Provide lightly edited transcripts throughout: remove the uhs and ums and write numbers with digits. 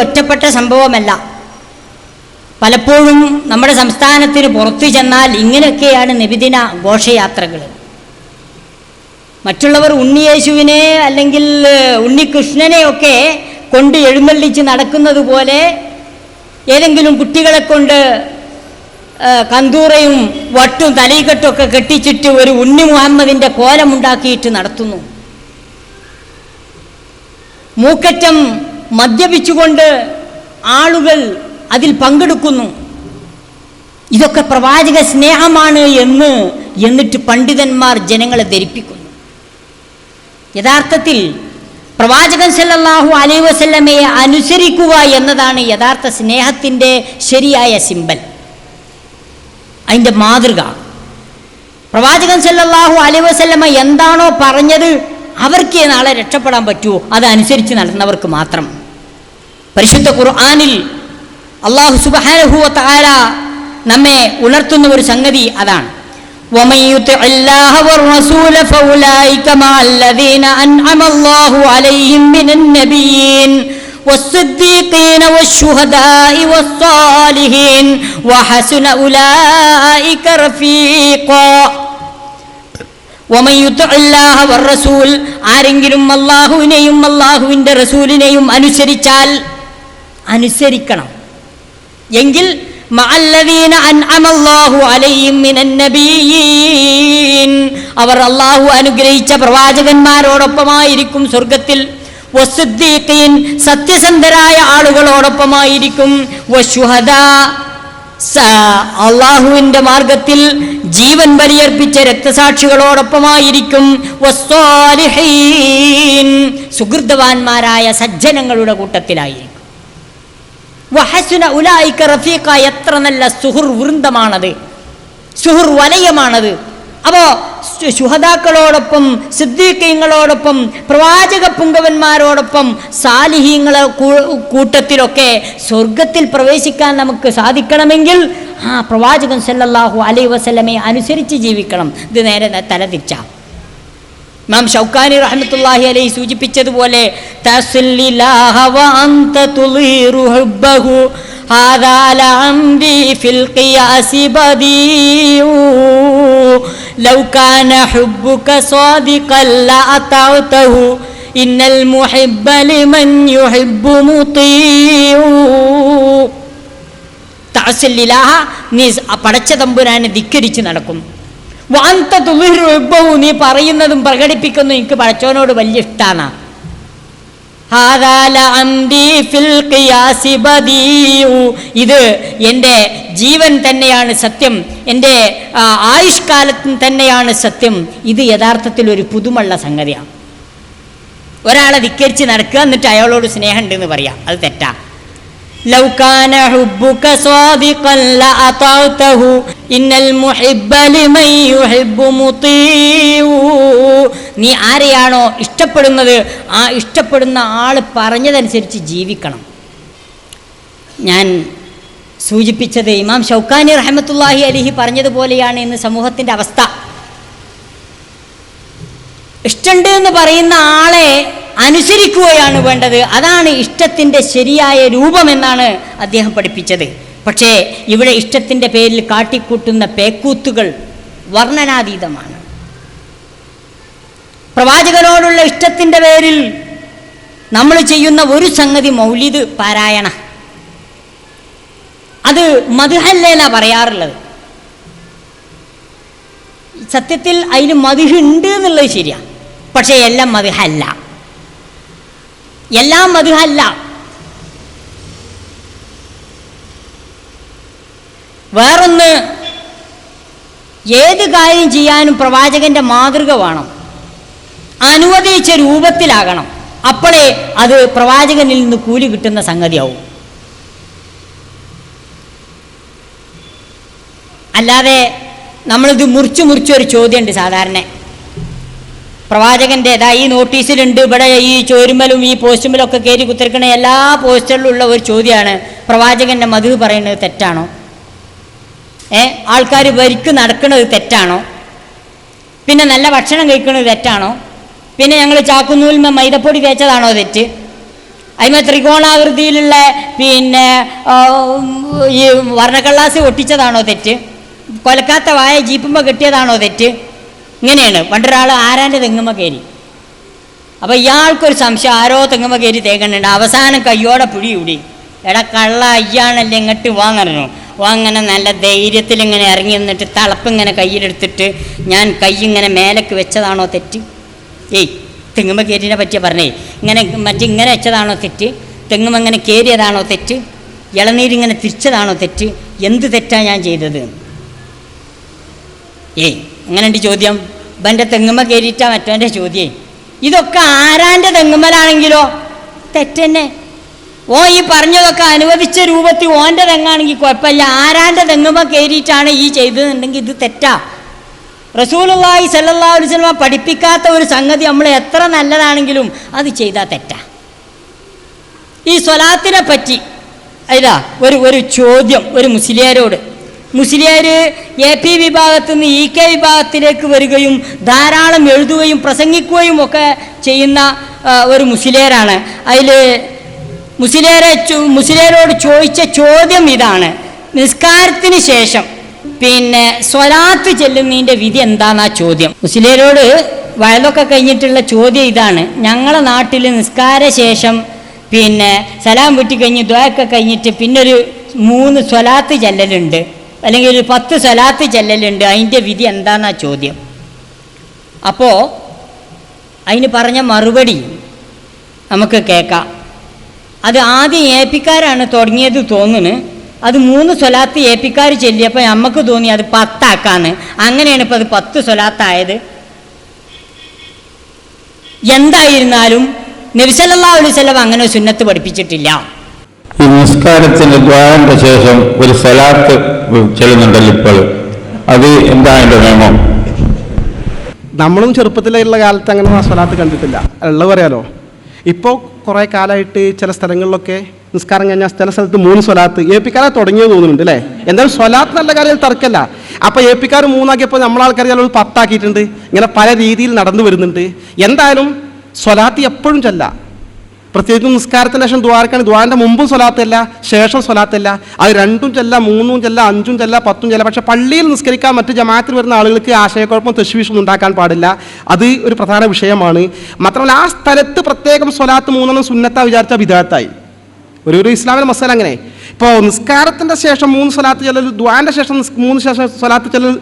ഒറ്റപ്പെട്ട സംഭവമല്ല. പലപ്പോഴും നമ്മുടെ സംസ്ഥാനത്തിന് പുറത്തു ചെന്നാൽ ഇങ്ങനെയൊക്കെയാണ് നബിദിന ഘോഷയാത്രകൾ. മറ്റുള്ളവർ ഉണ്ണിയേശുവിനെ അല്ലെങ്കിൽ ഉണ്ണികൃഷ്ണനെയൊക്കെ കൊണ്ട് എഴുന്നള്ളിച്ച് നടക്കുന്നത് പോലെ ഏതെങ്കിലും കുട്ടികളെ കൊണ്ട് കന്തൂറയും വട്ടും തലയിക്കെട്ടൊക്കെ കെട്ടിച്ചിട്ട് ഒരു ഉണ്ണി മുഹമ്മദിൻ്റെ കോലമുണ്ടാക്കിയിട്ട് നടത്തുന്നു. മൂക്കറ്റം മദ്യപിച്ചുകൊണ്ട് ആളുകൾ അതിൽ പങ്കെടുക്കുന്നു. ഇതൊക്കെ പ്രവാചക സ്നേഹമാണ് എന്നിട്ട് പണ്ഡിതന്മാർ ജനങ്ങളെ ധരിപ്പിക്കുന്നു. യഥാർത്ഥത്തിൽ പ്രവാചകൻ സല്ലല്ലാഹു അലൈഹി വസല്ലമയെ അനുസരിക്കുക എന്നതാണ് യഥാർത്ഥ സ്നേഹത്തിൻ്റെ ശരിയായ സിമ്പൽ, അതിൻ്റെ മാതൃക. പ്രവാചകൻ സല്ലല്ലാഹു അലൈഹി വസല്ലമ എന്താണോ പറഞ്ഞത് അവർക്ക് നാളെ രക്ഷപ്പെടാൻ പറ്റുമോ അതനുസരിച്ച് നടന്നവർക്ക് മാത്രം. പരിശുദ്ധ ഖുർആനിൽ അല്ലാഹു സുബ്ഹാനഹു വ തആല നമ്മെ ഉണർത്തുന്ന ഒരു സംഗതി അതാണ്. وَمَن يُطِعِ اللَّهَ وَالرَّسُولَ فَأُولَٰئِكَ مَعَ الَّذِينَ أَنْعَمَ اللَّهُ عَلَيْهِم مِّنَ النَّبِيِّينَ وَالصِّدِّيقِينَ وَالشُّهَدَاءِ وَالصَّالِحِينَ وَحَسُنَ أُولَٰئِكَ رَفِيقًا. وَمَن يُطِعِ اللَّهَ وَالرَّسُولَ ആരെങ്കിലും അല്ലാഹുവിനെയും അല്ലാഹുവിൻ്റെ റസൂലിനെയും അനുസരിക്കണം എങ്കിൽ മഅല്ലദീന അൻഅമല്ലാഹു അലൈഹിം മിനൻ നബിയ്യീൻ അവർ അല്ലാഹു അനുഗ്രഹിച്ച പ്രവാചകന്മാരോടൊപ്പമായിരിക്കും സ്വർഗ്ഗത്തിൽ. വസ്സുദ്ദീഖീൻ സത്യസന്ധരായ ആളുകളോടൊപ്പമായിരിക്കും. വശുഹദാ അല്ലാഹുവിൻ്റെ മാർഗത്തിൽ ജീവൻ ബലിയർപ്പിച്ച രക്തസാക്ഷികളോടൊപ്പമായിരിക്കും. വസ്സാലിഹീൻ സുഹൃതവാന്മാരായ സജ്ജനങ്ങളുടെ കൂട്ടത്തിലായിരിക്കും. വഹസുന ഉലൈക റഫീഖ എത്ര നല്ല സുഹൃർ വൃന്ദമാണത്, സുഹൃർ വലയമാണത്. അപ്പോൾ ശുഹദാക്കളോടൊപ്പം സിദ്ദീഖീങ്ങളോടൊപ്പം പ്രവാചക പുങ്കവന്മാരോടൊപ്പം സാലിഹീങ്ങളെ കൂട്ടത്തിലൊക്കെ സ്വർഗത്തിൽ പ്രവേശിക്കാൻ നമുക്ക് സാധിക്കണമെങ്കിൽ പ്രവാചകൻ സല്ലല്ലാഹു അലൈഹി വസല്ലമയെ അനുസരിച്ച് ജീവിക്കണം. ഇത് നേരെ തലതിരിച്ച ഇമാം ഷൗക്കാനി റഹ്മത്തുള്ളാഹി അലൈഹി സൂചിപ്പിച്ചതുപോലെ തസ്ലില്ലാഹ വ അൻത തുളീറു ഹുബ്ബഹു ഹാദാ ലഅംരി ഫിൽ ഖിയാസി ബദീഉ ലൗ കാന ഹുബ്ബുക സാദിഖൻ ലഅതഉതഹു ഇന്നൽ മുഹിബ്ബ ലിമൻ യുഹിബ്ബു മുതീഉ. തസ്ലില്ലാഹ നീ പടച്ച തമ്പുരാനെ ധിക്കരിച്ച് നടക്കും. വഅൻത തുളിറു ഹുബ്ബഹു നീ പറയുന്നതും പ്രകടിപ്പിക്കുന്നു എനിക്ക് പടച്ചവനോട് വലിയ ഇഷ്ടാണ്. ഹാദാ ലഅംരി ഫിൽ ഖിയാസി ബദീഉ ഇത് എൻ്റെ ജീവൻ തന്നെയാണ് സത്യം, എൻ്റെ ആയുഷ്കാലത്തും തന്നെയാണ് സത്യം. ഇത് യഥാർത്ഥത്തിൽ ഒരു പുതുമുള്ള സംഗതിയാണ്. ഒരാളെ ധിക്കരിച്ച് നടക്കുക എന്നിട്ട് അയാളോട് സ്നേഹമുണ്ടെന്ന് പറയാം, അത് തെറ്റാ. ലൗ കാന ഹുബ്ബുക സാദിഖൻ ലഅതഉതഹു ഇന്നൽ മുഹിബ്ബ ലിമൻ യുഹിബ്ബു മുതീഉ നീ ആരെയാണോ ഇഷ്ടപ്പെടുന്നത് ആ ഇഷ്ടപ്പെടുന്ന ആൾ പറഞ്ഞതനുസരിച്ച് ജീവിക്കണം. ഞാൻ സൂചിപ്പിച്ചത് ഇമാം ഷൗക്കാനി റഹ്മത്തുള്ളാഹി അലൈഹി പറഞ്ഞതുപോലെയാണ് ഇന്ന് സമൂഹത്തിൻ്റെ അവസ്ഥ. ഇഷ്ടമുണ്ട് എന്ന് പറയുന്ന ആളെ അനുസരിക്കുകയാണ് വേണ്ടത്. അതാണ് ഇഷ്ടത്തിൻ്റെ ശരിയായ രൂപമെന്നാണ് അദ്ദേഹം പഠിപ്പിച്ചത്. പക്ഷേ ഇവിടെ ഇഷ്ടത്തിൻ്റെ പേരിൽ കാട്ടിക്കൂട്ടുന്ന പേക്കൂത്തുകൾ വർണ്ണനാതീതമാണ്. പ്രവാചകനോടുള്ള ഇഷ്ടത്തിൻ്റെ പേരിൽ നമ്മൾ ചെയ്യുന്ന ഒരു സംഗതി മൗലിദ് പാരായണ, അത് മദ്ഹല്ലേനാ പറയാറുള്ളത്. സത്യത്തിൽ അതിന് മദ്ഹ് ഉണ്ട് എന്നുള്ളത് ശരിയാണ്, പക്ഷേ എല്ലാം മദ്ഹല്ല, എല്ലാം മദ്ഹല്ല. വേറൊന്ന്, ഏത് കാര്യം ചെയ്യാനും പ്രവാചകന്റെ മാതൃക വേണം, അനുവദിച്ച രൂപത്തിലാകണം. അപ്പോഴേ അത് പ്രവാചകനിൽ നിന്ന് കൂലി കിട്ടുന്ന സംഗതിയാവും. അല്ലാതെ നമ്മളിത് മുറിച്ചൊരു ചോദ്യമുണ്ട് സാധാരണ പ്രവാചകൻ്റെ ഈ നോട്ടീസിലുണ്ട്, ഇവിടെ ഈ ചോരുമ്പലും ഈ പോസ്റ്റുമ്പലും ഒക്കെ കയറി കുത്തിരിക്കണ എല്ലാ പോസ്റ്ററിലുള്ള ഒരു ചോദ്യമാണ്, പ്രവാചകൻ്റെ മധു പറയുന്നത് തെറ്റാണോ? ആൾക്കാർ വരിക്ക് നടക്കുന്നത് തെറ്റാണോ? പിന്നെ നല്ല ഭക്ഷണം കഴിക്കുന്നത് തെറ്റാണോ? പിന്നെ ഞങ്ങൾ ചാക്കുന്നൂൽമ മൈദപ്പൊടി തേച്ചതാണോ തെറ്റ്? അതിമ ത്രികോണാകൃതിയിലുള്ള പിന്നെ ഈ വർണ്ണക്കള്ളാസ് ഒട്ടിച്ചതാണോ തെറ്റ്? കൊലക്കാത്ത വായ ജീപ്പുമ്പോൾ കെട്ടിയതാണോ തെറ്റ്? ഇങ്ങനെയാണ്. പണ്ടൊരാൾ ആരാൻ്റെ തെങ്ങുമ്മ കയറി. അപ്പോൾ ഇയാൾക്കൊരു സംശയം, ആരോ തെങ്ങുമ്മ കയറി തേക്കുന്നുണ്ട്. അവസാനം കയ്യോടെ പിടികൂടി. എടാ കള്ള അയ്യാണല്ലേ ഇങ്ങോട്ട് വാങ്ങണു. അങ്ങനെ നല്ല ധൈര്യത്തിൽ ഇങ്ങനെ ഇറങ്ങി നിന്നിട്ട് തളപ്പിങ്ങനെ കയ്യിലെടുത്തിട്ട് ഞാൻ കൈ ഇങ്ങനെ മേലേക്ക് വെച്ചതാണോ തെറ്റ്? ഏയ് തെങ്ങുമ്മ കയറിനെ പറ്റിയ പറഞ്ഞേ. ഇങ്ങനെ ഇങ്ങനെ വെച്ചതാണോ തെറ്റ്? തെങ്ങുമ്മ ഇങ്ങനെ കയറിയതാണോ തെറ്റ്? ഇളനീരിങ്ങനെ തിരിച്ചതാണോ തെറ്റ്? എന്ത് തെറ്റാണ് ഞാൻ ചെയ്തത്? ഏയ് അങ്ങനെയുണ്ട് ചോദ്യം. ഇവൻ്റെ തെങ്ങുമ്മ കയറിയിട്ടാ മറ്റവൻ്റെ ചോദ്യം. ഇതൊക്കെ ആരാൻ്റെ തെങ്ങുമ്മലാണെങ്കിലോ തെറ്റന്നെ. ഓ ഈ പറഞ്ഞതൊക്കെ അനുവദിച്ച രൂപത്തിൽ ഓൻ്റെ തെങ്ങാണെങ്കിൽ കുഴപ്പമില്ല. ആരാൻ്റെ തെങ്ങുമ്മ കയറിയിട്ടാണ് ഈ ചെയ്തതെന്നുണ്ടെങ്കിൽ ഇത് തെറ്റാ. റസൂലുള്ളാഹി സ്വല്ലല്ലാഹു അലൈഹി വസല്ലം പഠിപ്പിക്കാത്ത ഒരു സംഗതി നമ്മൾ എത്ര നല്ലതാണെങ്കിലും അത് ചെയ്താൽ തെറ്റാ. ഈ സ്വലാത്തിനെ പറ്റി ഇതാ ഒരു ചോദ്യം ഒരു മുസ്ലിയാരോട്. മുസ്ലിയാർ AP വിഭാഗത്തിൽ നിന്ന് EK വിഭാഗത്തിലേക്ക് വരികയും ധാരാളം എഴുതുകയും പ്രസംഗിക്കുകയും ഒക്കെ ചെയ്യുന്ന ഒരു മുസ്ലിയാരാണ്. അതിൽ മുസ്ലിയാരോട് ചോദിച്ച ചോദ്യം ഇതാണ്: നിസ്കാരത്തിന് ശേഷം പിന്നെ സ്വലാത്ത് ചെല്ലുന്നതിൻ്റെ വിധി എന്താണെന്നാ ചോദ്യം. മുസ്ലിയാരോട് വയലൊക്കെ കഴിഞ്ഞിട്ടുള്ള ചോദ്യം ഇതാണ്: ഞങ്ങളെ നാട്ടിൽ നിസ്കാര ശേഷം പിന്നെ സലാം വീട്ടി കഴിഞ്ഞ് ദുആയൊക്കെ കഴിഞ്ഞിട്ട് പിന്നെ ഒരു 3 സ്വലാത്ത് ചെല്ലലുണ്ട്, അല്ലെങ്കിൽ ഒരു 10 സ്വലാത്ത് ചെല്ലലുണ്ട്. അതിൻ്റെ വിധി എന്താണെന്നാ ചോദ്യം. അപ്പോൾ അതിന് പറഞ്ഞ മറുപടി നമുക്ക് കേൾക്കാം. അത് ആദ്യം ഏപ്പിക്കാരാണ് തുടങ്ങിയത് തോന്നുന്നു. അത് 3 സ്വലാത്ത് ഏപ്പിക്കാർ ചെല്ലിയപ്പോൾ നമുക്ക് തോന്നി അത് 10 ആക്കാന്ന്. അങ്ങനെയാണ് ഇപ്പോൾ അത് 10 സ്വലാത്തായത്. എന്തായിരുന്നാലും നബി സല്ലല്ലാഹു അലൈഹി വസല്ലം അങ്ങനെ സുന്നത്ത് പഠിപ്പിച്ചിട്ടില്ല. ഈ നിസ്കാരത്തിന് ദ്വാരന്റെ ശേഷം ഒരു സ്വലാത്ത് ചെല്ലുന്നുണ്ടല്ലോ ഇപ്പോൾ, അത് എന്താ അതിന്റെ നിയമം? നമ്മളും ചെറുപ്പത്തിലുള്ള കാലത്ത് അങ്ങനെ സ്വലാത്ത് കണ്ടിട്ടില്ല. ഉള്ളത് പറയാലോ. ഇപ്പോൾ കുറേ കാലമായിട്ട് ചില സ്ഥലങ്ങളിലൊക്കെ നിസ്കാരം കഴിഞ്ഞാൽ ചില സ്ഥലത്ത് 3 സ്വലാത്ത് ഏപ്പിക്കാരെ തുടങ്ങിയത് തോന്നുന്നുണ്ട് അല്ലേ? എന്തായാലും സ്വലാത്ത് നല്ല കാര്യം തർക്കമല്ല. അപ്പോൾ ഏപ്പിക്കാർ 3 ആക്കിയപ്പോൾ നമ്മളാൾക്കാർ ചിലപ്പോൾ 10 ആക്കിയിട്ടുണ്ട്. ഇങ്ങനെ പല രീതിയിൽ നടന്നു വരുന്നുണ്ട്. എന്തായാലും സ്വലാത്ത് എപ്പോഴും ചെല്ല. പ്രത്യേകിച്ചും നിസ്കാരത്തിന് ശേഷം ദ്വാരക്കാണ്. ദ്വാരൻ്റെ മുമ്പും സ്വലാത്തല്ല, ശേഷം സ്വലാത്തല്ല. അത് 2ഉം ചെല്ല, 3ഉം ചെല്ല, 5ഉം ചെല്ല, 10ഉം ചെല്ല. പക്ഷേ പള്ളിയിൽ നിസ്കരിക്കാൻ മറ്റ് ജമാഅത്തിൽ വരുന്ന ആളുകൾക്ക് ആശയക്കുഴപ്പം തശ്വീഷൊന്നും ഉണ്ടാക്കാൻ പാടില്ല. അത് ഒരു പ്രധാന വിഷയമാണ്. മാത്രമല്ല ആ സ്ഥലത്ത് പ്രത്യേകം സ്വലാത്ത് 3 സുന്നത്താ വിചാരിച്ച ബിദഅത്തായി. ഒരു ഇസ്ലാമിലെ മസാല അങ്ങനെ. ഇപ്പോൾ നിസ്കാരത്തിൻ്റെ ശേഷം 3 സ്വലാത്ത് ചെല്ലൽ, ദ്വാൻ്റെ ശേഷം 3 ശേഷം സ്വലാത്ത് ചെല്ലൽ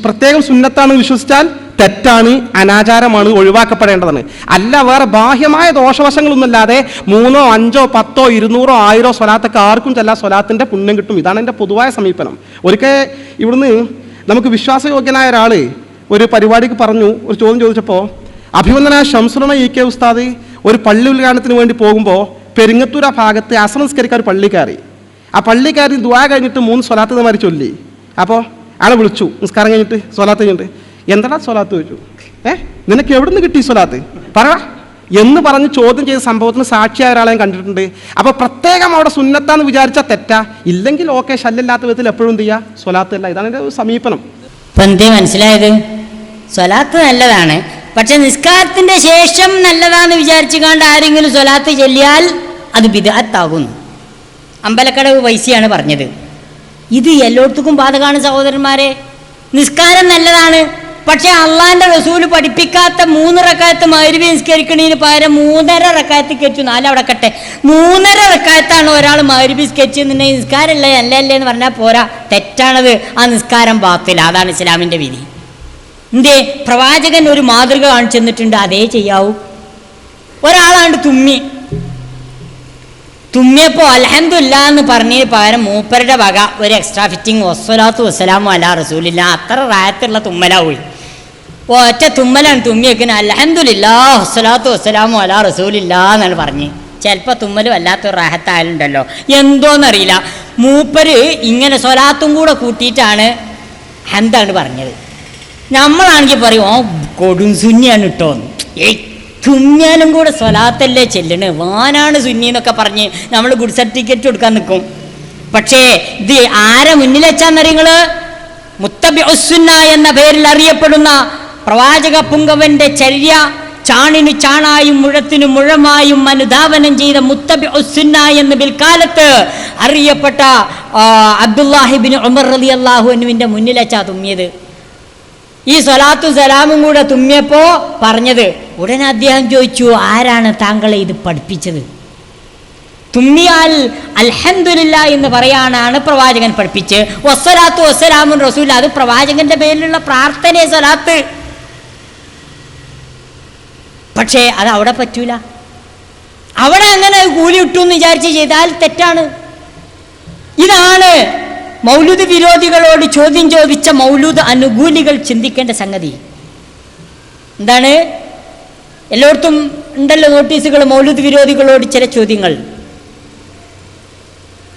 പ്രത്യേകം സുന്നത്താണെന്ന് വിശ്വസിച്ചാൽ തെറ്റാണ്, അനാചാരമാണ്, ഒഴിവാക്കപ്പെടേണ്ടതാണ്. അല്ല വേറെ ബാഹ്യമായ ദോഷവശങ്ങളൊന്നുമില്ലാതെ 3, 5, 10, 200, 1000 സ്വലാത്തൊക്കെ ആർക്കും ചെല്ലാൻ സ്വലാത്തിൻ്റെ പുണ്യം കിട്ടും. ഇതാണ് എൻ്റെ പൊതുവായ സമീപനം. ഒരിക്കൽ ഇവിടുന്ന് നമുക്ക് വിശ്വാസയോഗ്യനായ ഒരാൾ ഒരു പരിപാടിക്ക് പറഞ്ഞു, ഒരു ചോദ്യം ചോദിച്ചപ്പോൾ, അഭിവന്ദനായ ശംസുലന EK ഉസ്താദ് ഒരു പള്ളി ഉദ്ഘാടനത്തിന് വേണ്ടി പോകുമ്പോൾ പെരിങ്ങത്തൂർ ഭാഗത്ത് അസർ നിസ്കരിക്കാൻ ഒരു പള്ളി കയറി. ആ പള്ളി കയറി ദുആ കഴിഞ്ഞിട്ട് 3 സ്വലാത്ത് എന്നമാതിരി ചൊല്ലി. അപ്പോൾ ആളെ വിളിച്ചു നിസ്കാരം കഴിഞ്ഞിട്ട് സ്വലാത്ത് കഴിഞ്ഞിട്ട്, എന്താ സ്വലാത്ത് ചോദിച്ചു. നിനക്ക് എവിടെ നിന്ന് കിട്ടി സ്വലാത്ത് പറ എന്ന് പറഞ്ഞ് ചോദ്യം ചെയ്ത സംഭവത്തിന് സാക്ഷിയായ ഒരാളെയും കണ്ടിട്ടുണ്ട്. അപ്പോൾ പ്രത്യേകം അവിടെ സുന്നത്താന്ന് വിചാരിച്ചാൽ തെറ്റാ, ഇല്ലെങ്കിൽ ഓക്കെ ശല്യമില്ലാത്ത വിധത്തിൽ എപ്പോഴും എന്ത് ചെയ്യുക, സ്വലാത്ത് അല്ല. ഇതാണ് എൻ്റെ സമീപനം. ഇപ്പം എന്തേ മനസ്സിലായത്? സ്വലാത്ത് നല്ലതാണ്, പക്ഷെ നിസ്കാരത്തിൻ്റെ ശേഷം നല്ലതാണെന്ന് വിചാരിച്ചു കണ്ട് ആരെങ്കിലും സ്വലാത്ത് ചൊല്ലിയാൽ അത് ബിദ്അത്താകുന്നു. അമ്പലക്കടവ് വൈസിയാണ് പറഞ്ഞത്. ഇത് എല്ലായിടത്തും ബാധകമാണ് സഹോദരന്മാരെ. നിസ്കാരം നല്ലതാണ്, പക്ഷെ അള്ളാഹിൻ്റെ റസൂല് പഠിപ്പിക്കാത്ത 3 റക്അത്ത് മഗ്‌രിബ് നിസ്കരിക്കണതിന് പകരം 3.5 റക്അത്ത് കെച്ചു. 4 അവിടെ കട്ടെ 3.5 റക്അത്താണ് ഒരാൾ മഗ്‌രിബ് നിസ്കരിച്ചെന്നുണ്ടെങ്കിൽ നിസ്കാരമല്ലേ അല്ലേ എന്ന് പറഞ്ഞാൽ പോരാ, തെറ്റാണത്. ആ നിസ്കാരം ബാത്തില. അതാണ് ഇസ്ലാമിൻ്റെ വിധി. എന്തേ പ്രവാചകൻ ഒരു മാതൃക കാണിച്ചു തന്നിട്ടുണ്ട്, അതേ ചെയ്യാവൂ. ഒരാളാണ്ട് തുമ്മിയപ്പോൾ അൽഹംദുലില്ലാ എന്ന് പറഞ്ഞതിന് പകരം മൂപ്പരുടെ വക ഒരു എക്സ്ട്രാ ഫിറ്റിംഗ് വസ്സലാത്തു വസ്സലാമു അലാ റസൂലില്ലാ, അത്ര റായത്തുള്ള തുമ്മലാവൂയി. ഒറ്റ തുമ്മലാണ് തുമ്മിയേക്കിന് അൽഹംദുലില്ലാ വസ്സലാത്തു വസ്സലാമു അലാ റസൂലില്ലാ എന്നാണ് പറഞ്ഞ്. ചിലപ്പോൾ തുമ്മൽ വല്ലാത്തൊരു റാഹത്തായാലുണ്ടല്ലോ, എന്തോന്നറിയില്ല. മൂപ്പര് ഇങ്ങനെ സ്വലാത്തും കൂടെ കൂട്ടിയിട്ടാണ് ഹംദാണ് പറഞ്ഞത്. നമ്മളാണെങ്കിൽ പറയും ഓ കൊടും സുന്നിയാണ് ഇട്ടോന്ന്. തുമ്മിയാലും കൂടെ സ്വലാത്തല്ലേ ചെല്ലണ്, വാനാണ് സുന്നി എന്നൊക്കെ പറഞ്ഞ് നമ്മൾ ഗുഡ് സർട്ടിഫിക്കറ്റ് കൊടുക്കാൻ നിൽക്കും. പക്ഷേ ഇത് ആരെ മുന്നിൽ വെച്ചാന്നറിയങ്ങൾ? മുത്തബിഉസ്സുന്ന എന്ന പേരിൽ അറിയപ്പെടുന്ന പ്രവാചക പുങ്കവന്റെ ചര്യ ചാണിന് ചാണായും മുഴത്തിനു മുഴമായും അനുധാവനം ചെയ്ത മുത്തബിഉസ്സുന്ന എന്ന് പിൽക്കാലത്ത് അറിയപ്പെട്ട അബ്ദുല്ലാഹിബ്നു ഉമർ റളിയല്ലാഹു അൻഹുവിന്റെ മുന്നിലച്ചാ തുമ്മിയത്. ഈ സ്വലാത്തു സലാമും കൂടെ തുമ്മിയപ്പോ പറഞ്ഞത്, ഉടനെ അദ്ദേഹം ചോദിച്ചു, ആരാണ് താങ്കളെ ഇത് പഠിപ്പിച്ചത്? തുമ്മിയാൽ അൽഹംദുലില്ലാ എന്ന് പറയാനാണ് പ്രവാചകൻ പഠിപ്പിച്ച്. വസ്സലാത്തു വസ്സലാമുൻ റസൂൽ, അത് പ്രവാചകന്റെ പേരിലുള്ള പ്രാർത്ഥനയെ സ്വലാത്ത്. പക്ഷേ അത് അവിടെ പറ്റൂല. അവിടെ അങ്ങനെ കൂലി ഇട്ടു എന്ന് വിചാരിച്ച് ചെയ്താൽ തെറ്റാണ്. ഇതാണ് മൗലൂദ് വിരോധികളോട് ചോദ്യം ചോദിച്ച മൗലൂദ് അനുകൂലികൾ ചിന്തിക്കേണ്ട സംഗതി. എന്താണ്? എല്ലായിടത്തും ഉണ്ടല്ലോ നോട്ടീസുകൾ, മൗലൂദ് വിരോധികളോട് ചില ചോദ്യങ്ങൾ.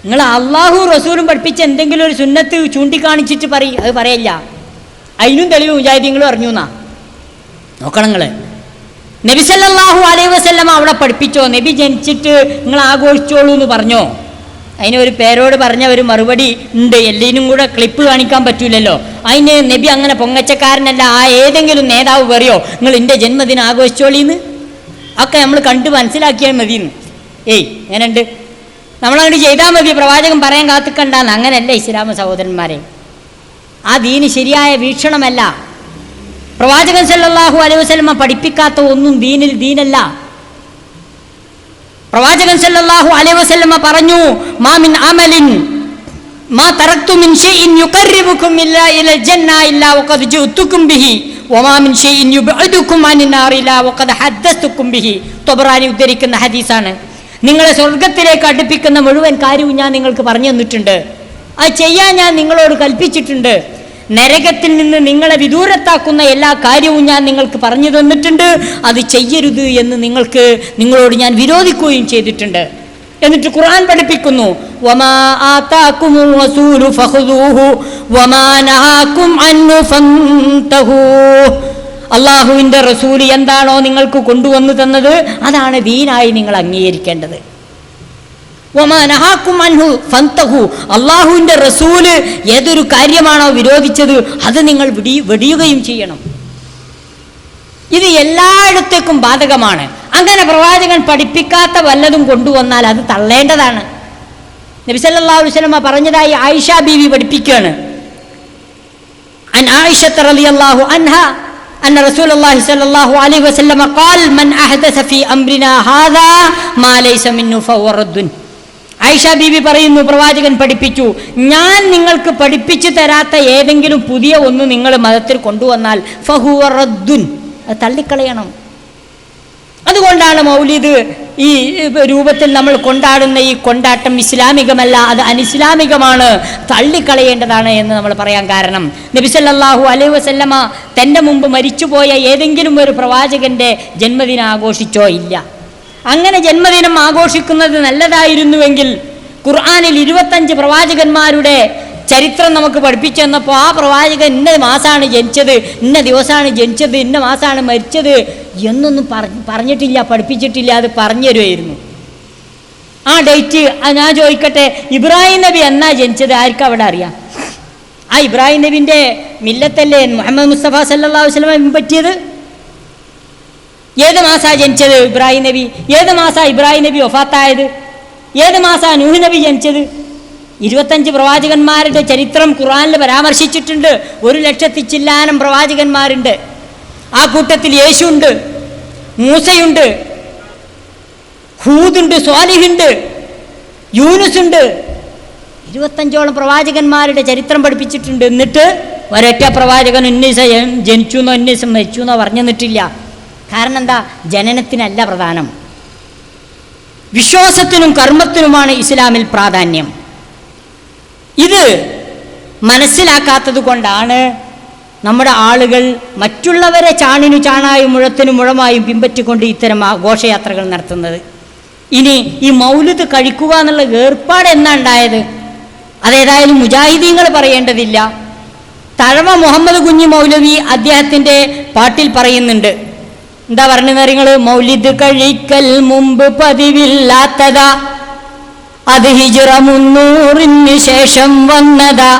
നിങ്ങൾ അള്ളാഹു റസൂലും പഠിപ്പിച്ച എന്തെങ്കിലും ഒരു സുന്നത്ത് ചൂണ്ടിക്കാണിച്ചിട്ട് പറയും, അത് പറയില്ല. അതിനും തെളിവ് മുജാഹിദീങ്ങളും അറിഞ്ഞു എന്നാ. നോക്കണം നിങ്ങൾ. നബി സല്ലല്ലാഹു അലൈഹി വസല്ലം അവിടെ പഠിപ്പിച്ചോ? നബി ജനിച്ചിട്ട് നിങ്ങൾ ആഘോഷിച്ചോളൂ എന്ന് പറഞ്ഞോ? അതിനൊരു പേരോട് പറഞ്ഞ ഒരു മറുപടി ഉണ്ട്. എല്ലാവരും കൂടെ ക്ലിപ്പ് കാണിക്കാൻ പറ്റൂലല്ലോ. അതിന് നബി അങ്ങനെ പൊങ്ങച്ചക്കാരനല്ല. ആ ഏതെങ്കിലും നേതാവ് പറയോ നിങ്ങൾ എൻ്റെ ജന്മദിനം ആഘോഷിച്ചോളിന്ന്? ഒക്കെ നമ്മൾ കണ്ട് മനസ്സിലാക്കിയാൽ മതിയെന്ന്. എങ്ങനെയുണ്ട്? നമ്മളങ്ങോട്ട് ചെയ്താൽ മതി, പ്രവാചകൻ പറയാൻ കാത്തിക്കണ്ടാന്ന്. അങ്ങനെയല്ല ഇസ്ലാം സഹോദരന്മാരെ. ആ ദീന് ശരിയായ വീക്ഷണമല്ല. പ്രവാചകൻ സല്ലല്ലാഹു അലൈഹി വസല്ലം പഠിപ്പിക്കാത്ത ഒന്നും ദീനല്ല. പ്രവാചകൻ സല്ലല്ലാഹു അലൈഹി വസല്ലം പറഞ്ഞു, മാ മിൻ അമലിൻ മാ തറക്തു മിൻ ഷൈഇൻ യുഖർരിബുകും ഇലൽ ജന്ന ഇല്ലാ വഖദ് ജിഅ്തുകും ബിഹി വമാ മിൻ ഷൈഇൻ യുബ്ഇദുകും അനിൻ നാർ ഇല്ലാ വഖദ് ഹദ്ദസ്തുകും ബിഹി. ത്വബറാനി ഉദ്ധരിക്കുന്ന ഹദീസാണ്. നിങ്ങളെ സ്വർഗത്തിലേക്ക് അടുപ്പിക്കുന്ന മുഴുവൻ കാര്യവും ഞാൻ നിങ്ങൾക്ക് പറഞ്ഞു തന്നിട്ടുണ്ട്. അത് ചെയ്യാൻ ഞാൻ നിങ്ങളോട് കൽപ്പിച്ചിട്ടുണ്ട്. നരകത്തിൽ നിന്ന് നിങ്ങളെ വിദൂരത്താക്കുന്ന എല്ലാ കാര്യവും ഞാൻ നിങ്ങൾക്ക് പറഞ്ഞു തന്നിട്ടുണ്ട്. അത് ചെയ്യരുത് എന്ന് നിങ്ങളോട് ഞാൻ വിരോധിക്കുകയും ചെയ്തിട്ടുണ്ട്. എന്നിട്ട് ഖുർആൻ പഠിപ്പിക്കുന്നു, വമാ ആതാകുമുർ റസൂലു ഫഖുദൂഹു വമാ നഹാകും അൻഹു ഫന്തഹൂ. അള്ളാഹുവിൻ്റെ റസൂൽ എന്താണോ നിങ്ങൾക്ക് കൊണ്ടുവന്നു തന്നത് അതാണ് ദീനായി നിങ്ങൾ അംഗീകരിക്കേണ്ടത്. വമാ നഹാകും അൻഹു ഫന്തഹു. അള്ളാഹുവിൻ്റെ റസൂല് ഏതൊരു കാര്യമാണോ വിരോധിച്ചത് അത് നിങ്ങൾ വെടിയുകയും ചെയ്യണം. ഇത് എല്ലായിടത്തേക്കും ബാധകമാണ്. അങ്ങനെ പ്രവാചകൻ പഠിപ്പിക്കാത്ത വല്ലതും കൊണ്ടുവന്നാൽ അത് തള്ളേണ്ടതാണ്. നബി സല്ലല്ലാഹു അലൈഹി വസല്ലം പറഞ്ഞതായി ആയിഷ ബീവി പഠിപ്പിക്കുകയാണ്. അൻ ആയിഷ റളിയല്ലാഹു അൻഹാ അന്ന റസൂലുള്ളാഹി സ്വല്ലല്ലാഹു അലൈഹി വസല്ലം ഖാൽ മൻ അഹ്ദസ ഫീ അംരിനാ ഹാദാ മാ ലൈസ മിൻഹു ഫഹുവ റദ്ദുൻ. ആയിഷ ബീബി പറയുന്നു, പ്രവാചകൻ പഠിപ്പിച്ചു, ഞാൻ നിങ്ങൾക്ക് പഠിപ്പിച്ചു തരാത്ത ഏതെങ്കിലും പുതിയ ഒന്ന് നിങ്ങൾ മതത്തിൽ കൊണ്ടുവന്നാൽ ഫഹുവ റദ്ദുൻ, അത് തള്ളിക്കളയണം. അതുകൊണ്ടാണ് മൗലിദ് ഈ രൂപത്തിൽ നമ്മൾ കൊണ്ടാടുന്ന ഈ കൊണ്ടാട്ടം ഇസ്ലാമികമല്ല, അത് അനിസ്ലാമികമാണ്, തള്ളിക്കളയേണ്ടതാണ് എന്ന് നമ്മൾ പറയാൻ കാരണം നബി സല്ലല്ലാഹു അലൈഹി വസല്ലമ തൻ്റെ മുമ്പ് മരിച്ചുപോയ ഏതെങ്കിലും ഒരു പ്രവാചകൻ്റെ ജന്മദിനം ആഘോഷിച്ചോ? ഇല്ല. അങ്ങനെ ജന്മദിനം ആഘോഷിക്കുന്നത് നല്ലതായിരുന്നുവെങ്കിൽ ഖുർആനിൽ 25 പ്രവാചകന്മാരുടെ ചരിത്രം നമുക്ക് പഠിപ്പിച്ചു തന്നപ്പോൾ ആ പ്രവാചകൻ ഇന്ന മാസമാണ് ജനിച്ചത്, ഇന്ന ദിവസമാണ് ജനിച്ചത്, ഇന്ന മാസമാണ് മരിച്ചത് എന്നൊന്നും പറഞ്ഞിട്ടില്ല, പഠിപ്പിച്ചിട്ടില്ല. അത് പറഞ്ഞു തരുമായിരുന്നു. ആ ഡേറ്റ് ഞാൻ ചോദിക്കട്ടെ, ഇബ്രാഹിം നബി എന്നാ ജനിച്ചത്? ആർക്കും അവിടെ അറിയാം? ആ ഇബ്രാഹിം നബിൻ്റെ മില്ലത്തല്ലേ മുഹമ്മദ് മുസ്തഫ സല്ലല്ലാഹു അലൈഹി വസല്ലം പറ്റിയത്? ഏത് മാസമാണ് ജനിച്ചത് ഇബ്രാഹിം നബി? ഏത് മാസമാണ് ഇബ്രാഹിം നബി വഫാത്തായത്? ഏത് മാസമാണ് നൂഹ് നബി ജനിച്ചത്? 25 പ്രവാചകന്മാരുടെ ചരിത്രം ഖുർആനിൽ പരാമർശിച്ചിട്ടുണ്ട്. 100,000 ചില്ലാനം പ്രവാചകന്മാരുണ്ട്. ആ കൂട്ടത്തിൽ യേശുണ്ട്, മൂസയുണ്ട്, ഹൂദുണ്ട്, സ്വാലിഹുണ്ട്, യൂനുസുണ്ട്. 25ഓളം പ്രവാചകന്മാരുടെ ചരിത്രം പഠിപ്പിച്ചിട്ടുണ്ട്. എന്നിട്ട് ഒരൊറ്റ പ്രവാചകൻ ഉന്നീസം ജനിച്ചു എന്നോ ഉന്നീസം മരിച്ചു എന്നോ പറഞ്ഞു തന്നിട്ടില്ല. കാരണം എന്താ? ജനനത്തിനല്ല പ്രധാനം, വിശ്വാസത്തിനും കർമ്മത്തിനുമാണ് ഇസ്ലാമിൽ പ്രാധാന്യം. ഇത് മനസ്സിലാക്കാത്തത് കൊണ്ടാണ് നമ്മുടെ ആളുകൾ മറ്റുള്ളവരെ ചാണിനു ചാണായും മുഴത്തിനു മുഴമായും പിൻപറ്റിക്കൊണ്ട് ഇത്തരം ഘോഷയാത്രകൾ നടത്തുന്നത്. ഇനി ഈ മൗലിദ് കഴിക്കുക എന്നുള്ള ഏർപ്പാട് എന്നാ ഉണ്ടായത്? അതേതായാലും മുജാഹിദീങ്ങൾ പറയേണ്ടതില്ല. തഴവ മുഹമ്മദ് കുഞ്ഞി മൗലവി അദ്ദേഹത്തിൻ്റെ പാട്ടിൽ പറയുന്നുണ്ട്. എന്താ പറഞ്ഞത് നിങ്ങൾ? മൗലിദ് കഴിക്കൽ മുമ്പ് പതിവില്ലാത്തതാ, അത് ഹിജ്റ 300 ശേഷം വന്നതാ,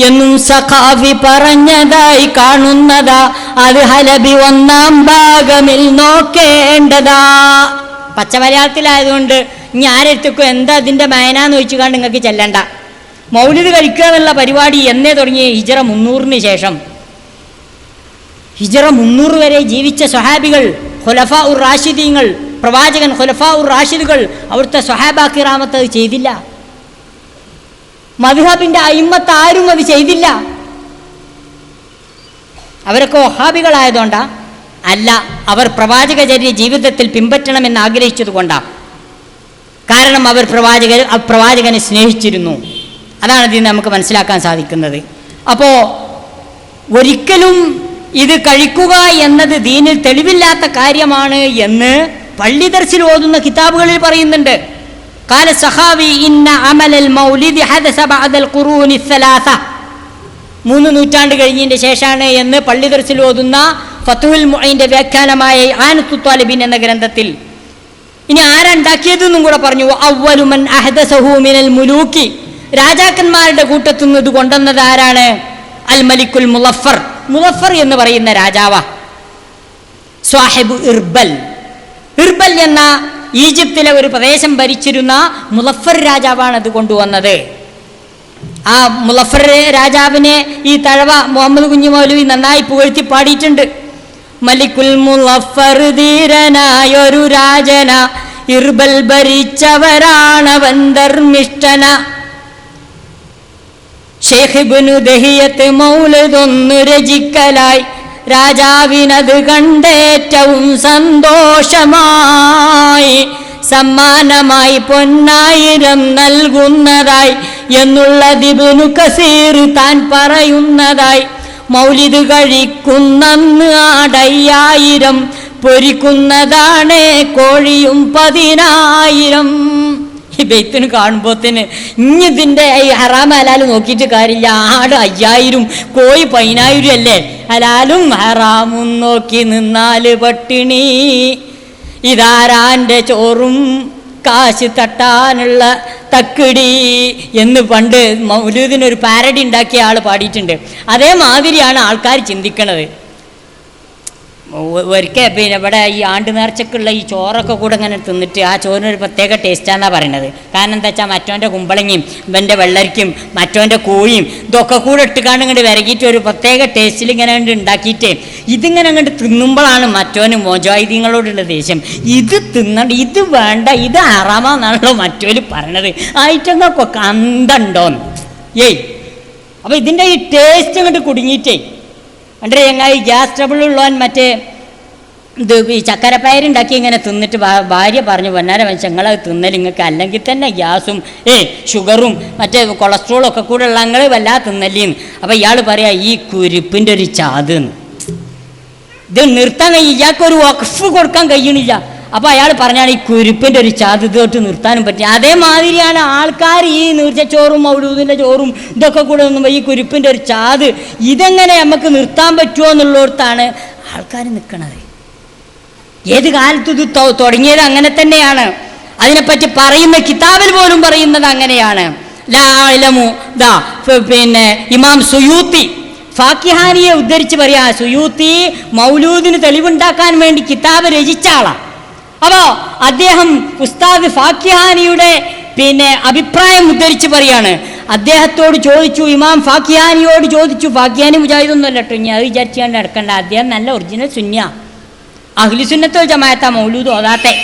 എന്നും സഖാഫി പറഞ്ഞതായി കാണുന്നതാ, അത് ഹലബി 1-ാം ഭാഗമിൽ നോക്കേണ്ടതാ. പച്ച മലയാളത്തിലായതുകൊണ്ട് ഇനി ആരെടുത്തക്കും എന്താ അതിൻ്റെ മയനാന്ന് ചോദിച്ചു കണ്ട് നിങ്ങൾക്ക് ചെല്ലണ്ട. മൗലിദ് കഴിക്കുക എന്നുള്ള പരിപാടി എന്നേ തുടങ്ങി? ഹിജറ 300-ന് ശേഷം. ഹിജറ 300 വരെ ജീവിച്ച സ്വഹാബികൾ, ഖുലഫാ ഉർ റാഷിദീങ്ങൾ, പ്രവാചകൻ, ഖുലഫാ ഉർ റാഷിദുകൾ, അവിടുത്തെ സ്വഹാബാ കിറാമത്ത് അത് ചെയ്തില്ല. മദ്ഹബിന്റെ അയിമ്മത്ത് ആരും അത് ചെയ്തില്ല. അവരൊക്കെ വഹാബികളായതുകൊണ്ടാ? അല്ല, അവർ പ്രവാചകചര്യ ജീവിതത്തിൽ പിൻപറ്റണമെന്ന് ആഗ്രഹിച്ചത് കൊണ്ടാ. കാരണം അവർ പ്രവാചകനെ സ്നേഹിച്ചിരുന്നു. അതാണ് ഇതിൽ നമുക്ക് മനസ്സിലാക്കാൻ സാധിക്കുന്നത്. അപ്പോൾ ഒരിക്കലും ഇത് കഴിക്കുക എന്നത് ദീനിൽ തെളിവില്ലാത്ത കാര്യമാണ് എന്ന് പള്ളി ദർസിൽ ഓതുന്ന കിതാബുകളിൽ പറയുന്നുണ്ട്. കാല സഹാവി ഇന്ന അമലൽ മൗലിദി ഹദസ ബഅദൽ ഖുറൂനി സലാസ, 3 നൂറ്റാണ്ട് കഴിഞ്ഞതിൻ്റെ ശേഷമാണ് എന്ന് പള്ളി ദർസിൽ ഓതുന്ന ഫതുഹുൽ മുഈന്റെ വ്യാഖ്യാനമായ ആനത്തു ത്വാലിബീൻ എന്ന ഗ്രന്ഥത്തിൽ. ഇനി ആരുണ്ടാക്കിയതെന്നും കൂടെ പറഞ്ഞു. അവ്വലു മൻ അഹദസഹു മിനൽ മുലൂക്കി, രാജാക്കന്മാരുടെ കൂട്ടത്തു നിന്ന് ഇത് കൊണ്ടുവന്നത് ആരാണ്? അൽ മലിക്കുൽ മുളഫർ, മുളഫർ എന്ന് പറയുന്ന രാജാവാ. സ്വാഹിബ് ഇർബൽ, ഇർബൽ എന്ന ഈജിപ്തിലെ ഒരു പ്രദേശം ഭരിച്ചിരുന്ന മുളഫർ രാജാവാണ് അത് കൊണ്ടുവന്നത്. ആ മുളഫർ രാജാവിനെ ഈ തഴവ മുഹമ്മദ് കുഞ്ഞു മൗലവി നന്നായി പുകഴ്ത്തി പാടിയിട്ടുണ്ട്. മലിക്കുൽ മുളഫർ ധീരനായൊരു രാജന, ഇർബൽ ഭരിച്ചവരാണവൻ ധർമ്മിഷ്ഠന. ഷെയ്ഖ് ഇബ്നു ദഹിയത്ത് മൗലിദൊന്നു രചിക്കലായി, രാജാവിനത് കണ്ടേറ്റവും സന്തോഷമായി. സമ്മാനമായി പൊന്നായിരം നൽകുന്നതായി എന്നുള്ളത് ഇബ്നു കസീർ താൻ പറയുന്നതായി. മൗലിദ് കഴിക്കുന്നന്ന് ആടയ്യായിരം, പൊരിക്കുന്നതാണ് കോഴിയും 10,000. ഈ ബെയ്ത്തിന് കാണുമ്പോത്തിന് ഇഞ്ഞിതിൻ്റെ ഈ ഹറാം ഹലാലും നോക്കിയിട്ട് കാര്യമില്ല. ആട് 5,000 കോഴി 10,000 അല്ലേ? ഹലാലും ഹറാമും നോക്കി നിന്നാല് പട്ടിണി. ഇതാരാൻ്റെ ചോറും കാശ് തട്ടാനുള്ള തക്കിടി എന്ന് പണ്ട് മൗലൂദിനൊരു പാരഡി ഉണ്ടാക്കിയ ആൾ പാടിയിട്ടുണ്ട്. അതേമാതിരിയാണ് ആൾക്കാർ ചിന്തിക്കണത്. ഒരിക്കൽ പിന്നെ ഇവിടെ ഈ ആണ്ട് നേർച്ചക്കുള്ള ഈ ചോറൊക്കെ കൂടെ ഇങ്ങനെ തിന്നിട്ട് ആ ചോറിനൊരു പ്രത്യേക ടേസ്റ്റാണെന്നാണ് പറയണത്. കാരണം എന്താ വെച്ചാൽ മറ്റോൻ്റെ കുമ്പളങ്ങയും ഇവൻ്റെ വെള്ളരിക്കും മറ്റോൻ്റെ കോഴിയും ഇതൊക്കെ കൂടെ ഇട്ടുകാണ്ട് ഇങ്ങോട്ട് വിരകിയിട്ട് ഒരു പ്രത്യേക ടേസ്റ്റിൽ ഇങ്ങനെ ഉണ്ടാക്കിയിട്ട് ഇതിങ്ങനെ അങ്ങോട്ട് തിന്നുമ്പോഴാണ് മറ്റോന് മോജാഹിദീങ്ങളോടുള്ള ദേഷ്യം. ഇത് തിന്നണ്ട, ഇത് വേണ്ട, ഇത് ഹറാമാന്നാണല്ലോ മറ്റോര് പറയണത്. ആയിട്ടങ്ങൾക്കൊക്കെ അന്തണ്ടോന്ന്. അപ്പോൾ ഇതിൻ്റെ ഈ ടേസ്റ്റ് അങ്ങോട്ട് കുടുങ്ങിയിട്ടേ അണ്ടേ ചങ്ങായി ഗ്യാസ് ട്രബിൾ ഉള്ളവൻ മറ്റേ ഇത് ഈ ചക്കരപ്പയറുണ്ടാക്കി ഇങ്ങനെ തിന്നിട്ട് ഭാര്യ പറഞ്ഞു, പൊന്നാര മനുഷ്യ ഞങ്ങളത് തിന്നൽ നിങ്ങൾക്ക് അല്ലെങ്കിൽ തന്നെ ഗ്യാസും ഷുഗറും മറ്റേ കൊളസ്ട്രോളും ഒക്കെ കൂടെ ഉള്ള ഞങ്ങൾ വല്ലാതെ തിന്നല്ലേന്ന്. അപ്പോൾ ഇയാൾ പറയാ ഈ കുരുപ്പിൻ്റെ ഒരു ചാതെന്ന്, ഇത് നിർത്താൻ കഴിയും, ഇയാൾക്കൊരു വഖഫ് കൊടുക്കാൻ കഴിയണില്ല. അപ്പോൾ അയാൾ പറഞ്ഞാണ് ഈ കുരുപ്പിൻ്റെ ഒരു ചാത് ഇതോട്ട് നിർത്താനും പറ്റില്ല. അതേമാതിരിയാണ് ആൾക്കാർ ഈ നീർച്ചച്ചോറും മൗലൂദിൻ്റെ ചോറും ഇതൊക്കെ കൂടെ ഒന്നും ഈ കുരുപ്പിൻ്റെ ഒരു ചാത് ഇതെങ്ങനെ നമുക്ക് നിർത്താൻ പറ്റുമോ എന്നുള്ളിടത്താണ് ആൾക്കാർ നിൽക്കണത്. ഏത് കാലത്തും ഇത് തുടങ്ങിയത് അങ്ങനെ തന്നെയാണ്. അതിനെപ്പറ്റി പറയുന്ന കിതാബിൽ പോലും പറയുന്നത് അങ്ങനെയാണ്. പിന്നെ ഇമാം സുയൂത്തി ഫാക്കിഹാനിയെ ഉദ്ധരിച്ച് പറയാ, സുയൂത്തി മൗലൂദിന് തെളിവുണ്ടാക്കാൻ വേണ്ടി കിതാബ് രചിച്ച ആളാണ്. അപ്പോൾ അദ്ദേഹം ഉസ്താദ് ഫാക്കിഹാനിയുടെ പിന്നെ അഭിപ്രായം ഉദ്ധരിച്ച് പറയാണ്. അദ്ദേഹത്തോട് ചോദിച്ചു, ഇമാം ഫാക്കിഹാനിയോട് ചോദിച്ചു, ഫാക്കിഹാനി മുജാഹിദൊന്നും അല്ല കേട്ടോ, ഇനി അത് വിചാരിച്ചാണ്ട് നടക്കണ്ട, അദ്ദേഹം നല്ല ഒറിജിനൽ സുന്നിയ അഹ്ലു സുന്നത്തുൽ ജമാഅത്താ മൗലൂദ് ഓതാത്തെ.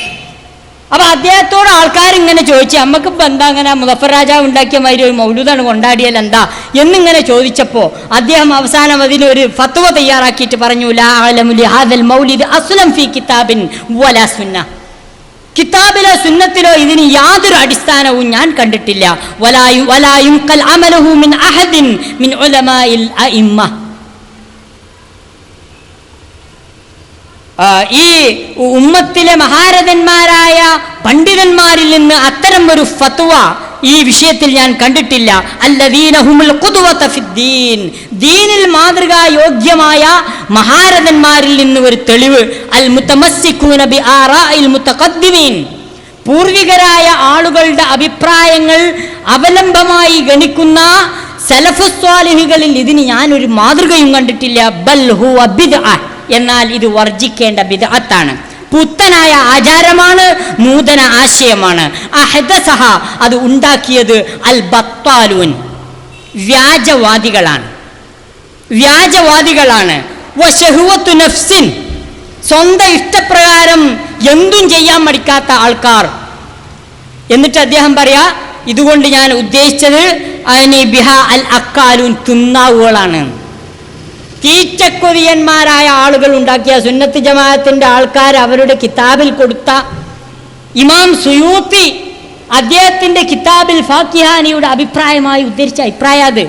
അപ്പോൾ അദ്ദേഹത്തോട് ആൾക്കാർ ഇങ്ങനെ ചോദിച്ചു, നമുക്കിപ്പോൾ എന്താ അങ്ങനെ മുദഫർ രാജാവ് ഉണ്ടാക്കിയ മാതിരി ഒരു മൗലൂദാണ് കൊണ്ടാടിയാൽ എന്താ എന്നിങ്ങനെ ചോദിച്ചപ്പോൾ അദ്ദേഹം അവസാനം അതിനൊരു ഫത്വ തയ്യാറാക്കിയിട്ട് പറഞ്ഞു, ലാ അഅലമു ലിഹാദൽ മൗലിദ് അസ്ലം ഫീ കിതാബിൻ വലാ സുന്ന, കിതാബിലോ സുന്നത്തിലോ ഇതിന് യാതൊരു അടിസ്ഥാനവും ഞാൻ കണ്ടിട്ടില്ല. വലാ യുൻഖൽ അമലുഹു മിൻ അഹദിൻ മിൻ ഉലമാഇൽ അഇമ്മ. ഈ ഉമ്മത്തിലെ മഹാരഥന്മാരായ പണ്ഡിതന്മാരിൽ നിന്ന് അത്തരം ഒരു ഫത്വ ഈ വിഷയത്തിൽ ഞാൻ കണ്ടിട്ടില്ല. അല്ലദീന ഹുമുൽ ഖുദ്വത ഫിദ്ദീൻ, ദീനിൽ മാതൃകായോഗ്യമായ മഹാരഥന്മാരിൽ നിന്ന് ഒരു തെളിവ്. അൽ മുതമസ്സിഖൂന ബി ആറാഇൽ മുതഖദ്ദിമീൻ, പൂർവികരായ ആളുകളുടെ അഭിപ്രായങ്ങൾ അവലംബമായി ഗണിക്കുന്ന സലഫുസ്വാലിഹികളിൽ ഇതിന് ഞാനൊരു മാതൃകയും കണ്ടിട്ടില്ല. ബൽ ഹുവ ബിദ്അ, എന്നാൽ ഇത് വർജിക്കേണ്ട ബിദ്അത്താണ്, പുത്തനായ ആചാരമാണ്, നൂതന ആശയമാണ്. അഹദസഹ, അത് ഉണ്ടാക്കിയത് അൽ ബത്താലൂൻ, വ്യാജവാദികളാണ്. വശഹുവത്തു നഫ്സിൻ, സ്വന്തം ഇഷ്ടപ്രകാരം എന്തും ചെയ്യാൻ മടിക്കാത്ത ആൾക്കാർ. എന്നിട്ട് അദ്ദേഹം പറയാ, ഇതുകൊണ്ട് ഞാൻ ഉദ്ദേശിച്ചത് അതിന് ബിഹ അൽ അക്കാലൂൻ, തിന്നാവുകളാണ്. തീറ്റക്കൊതിയന്മാരായ ആളുകൾ ഉണ്ടാക്കിയ സുന്നത്ത് ജമാഅത്തിന്റെ ആൾക്കാർ അവരുടെ കിതാബിൽ കൊടുത്ത ഇമാം സുയൂത്തി അദ്ദേഹത്തിന്റെ കിതാബിൽ ഫാക്കിഹാനിയുടെ അഭിപ്രായമായി ഉദ്ധരിച്ച അഭിപ്രായം അത്.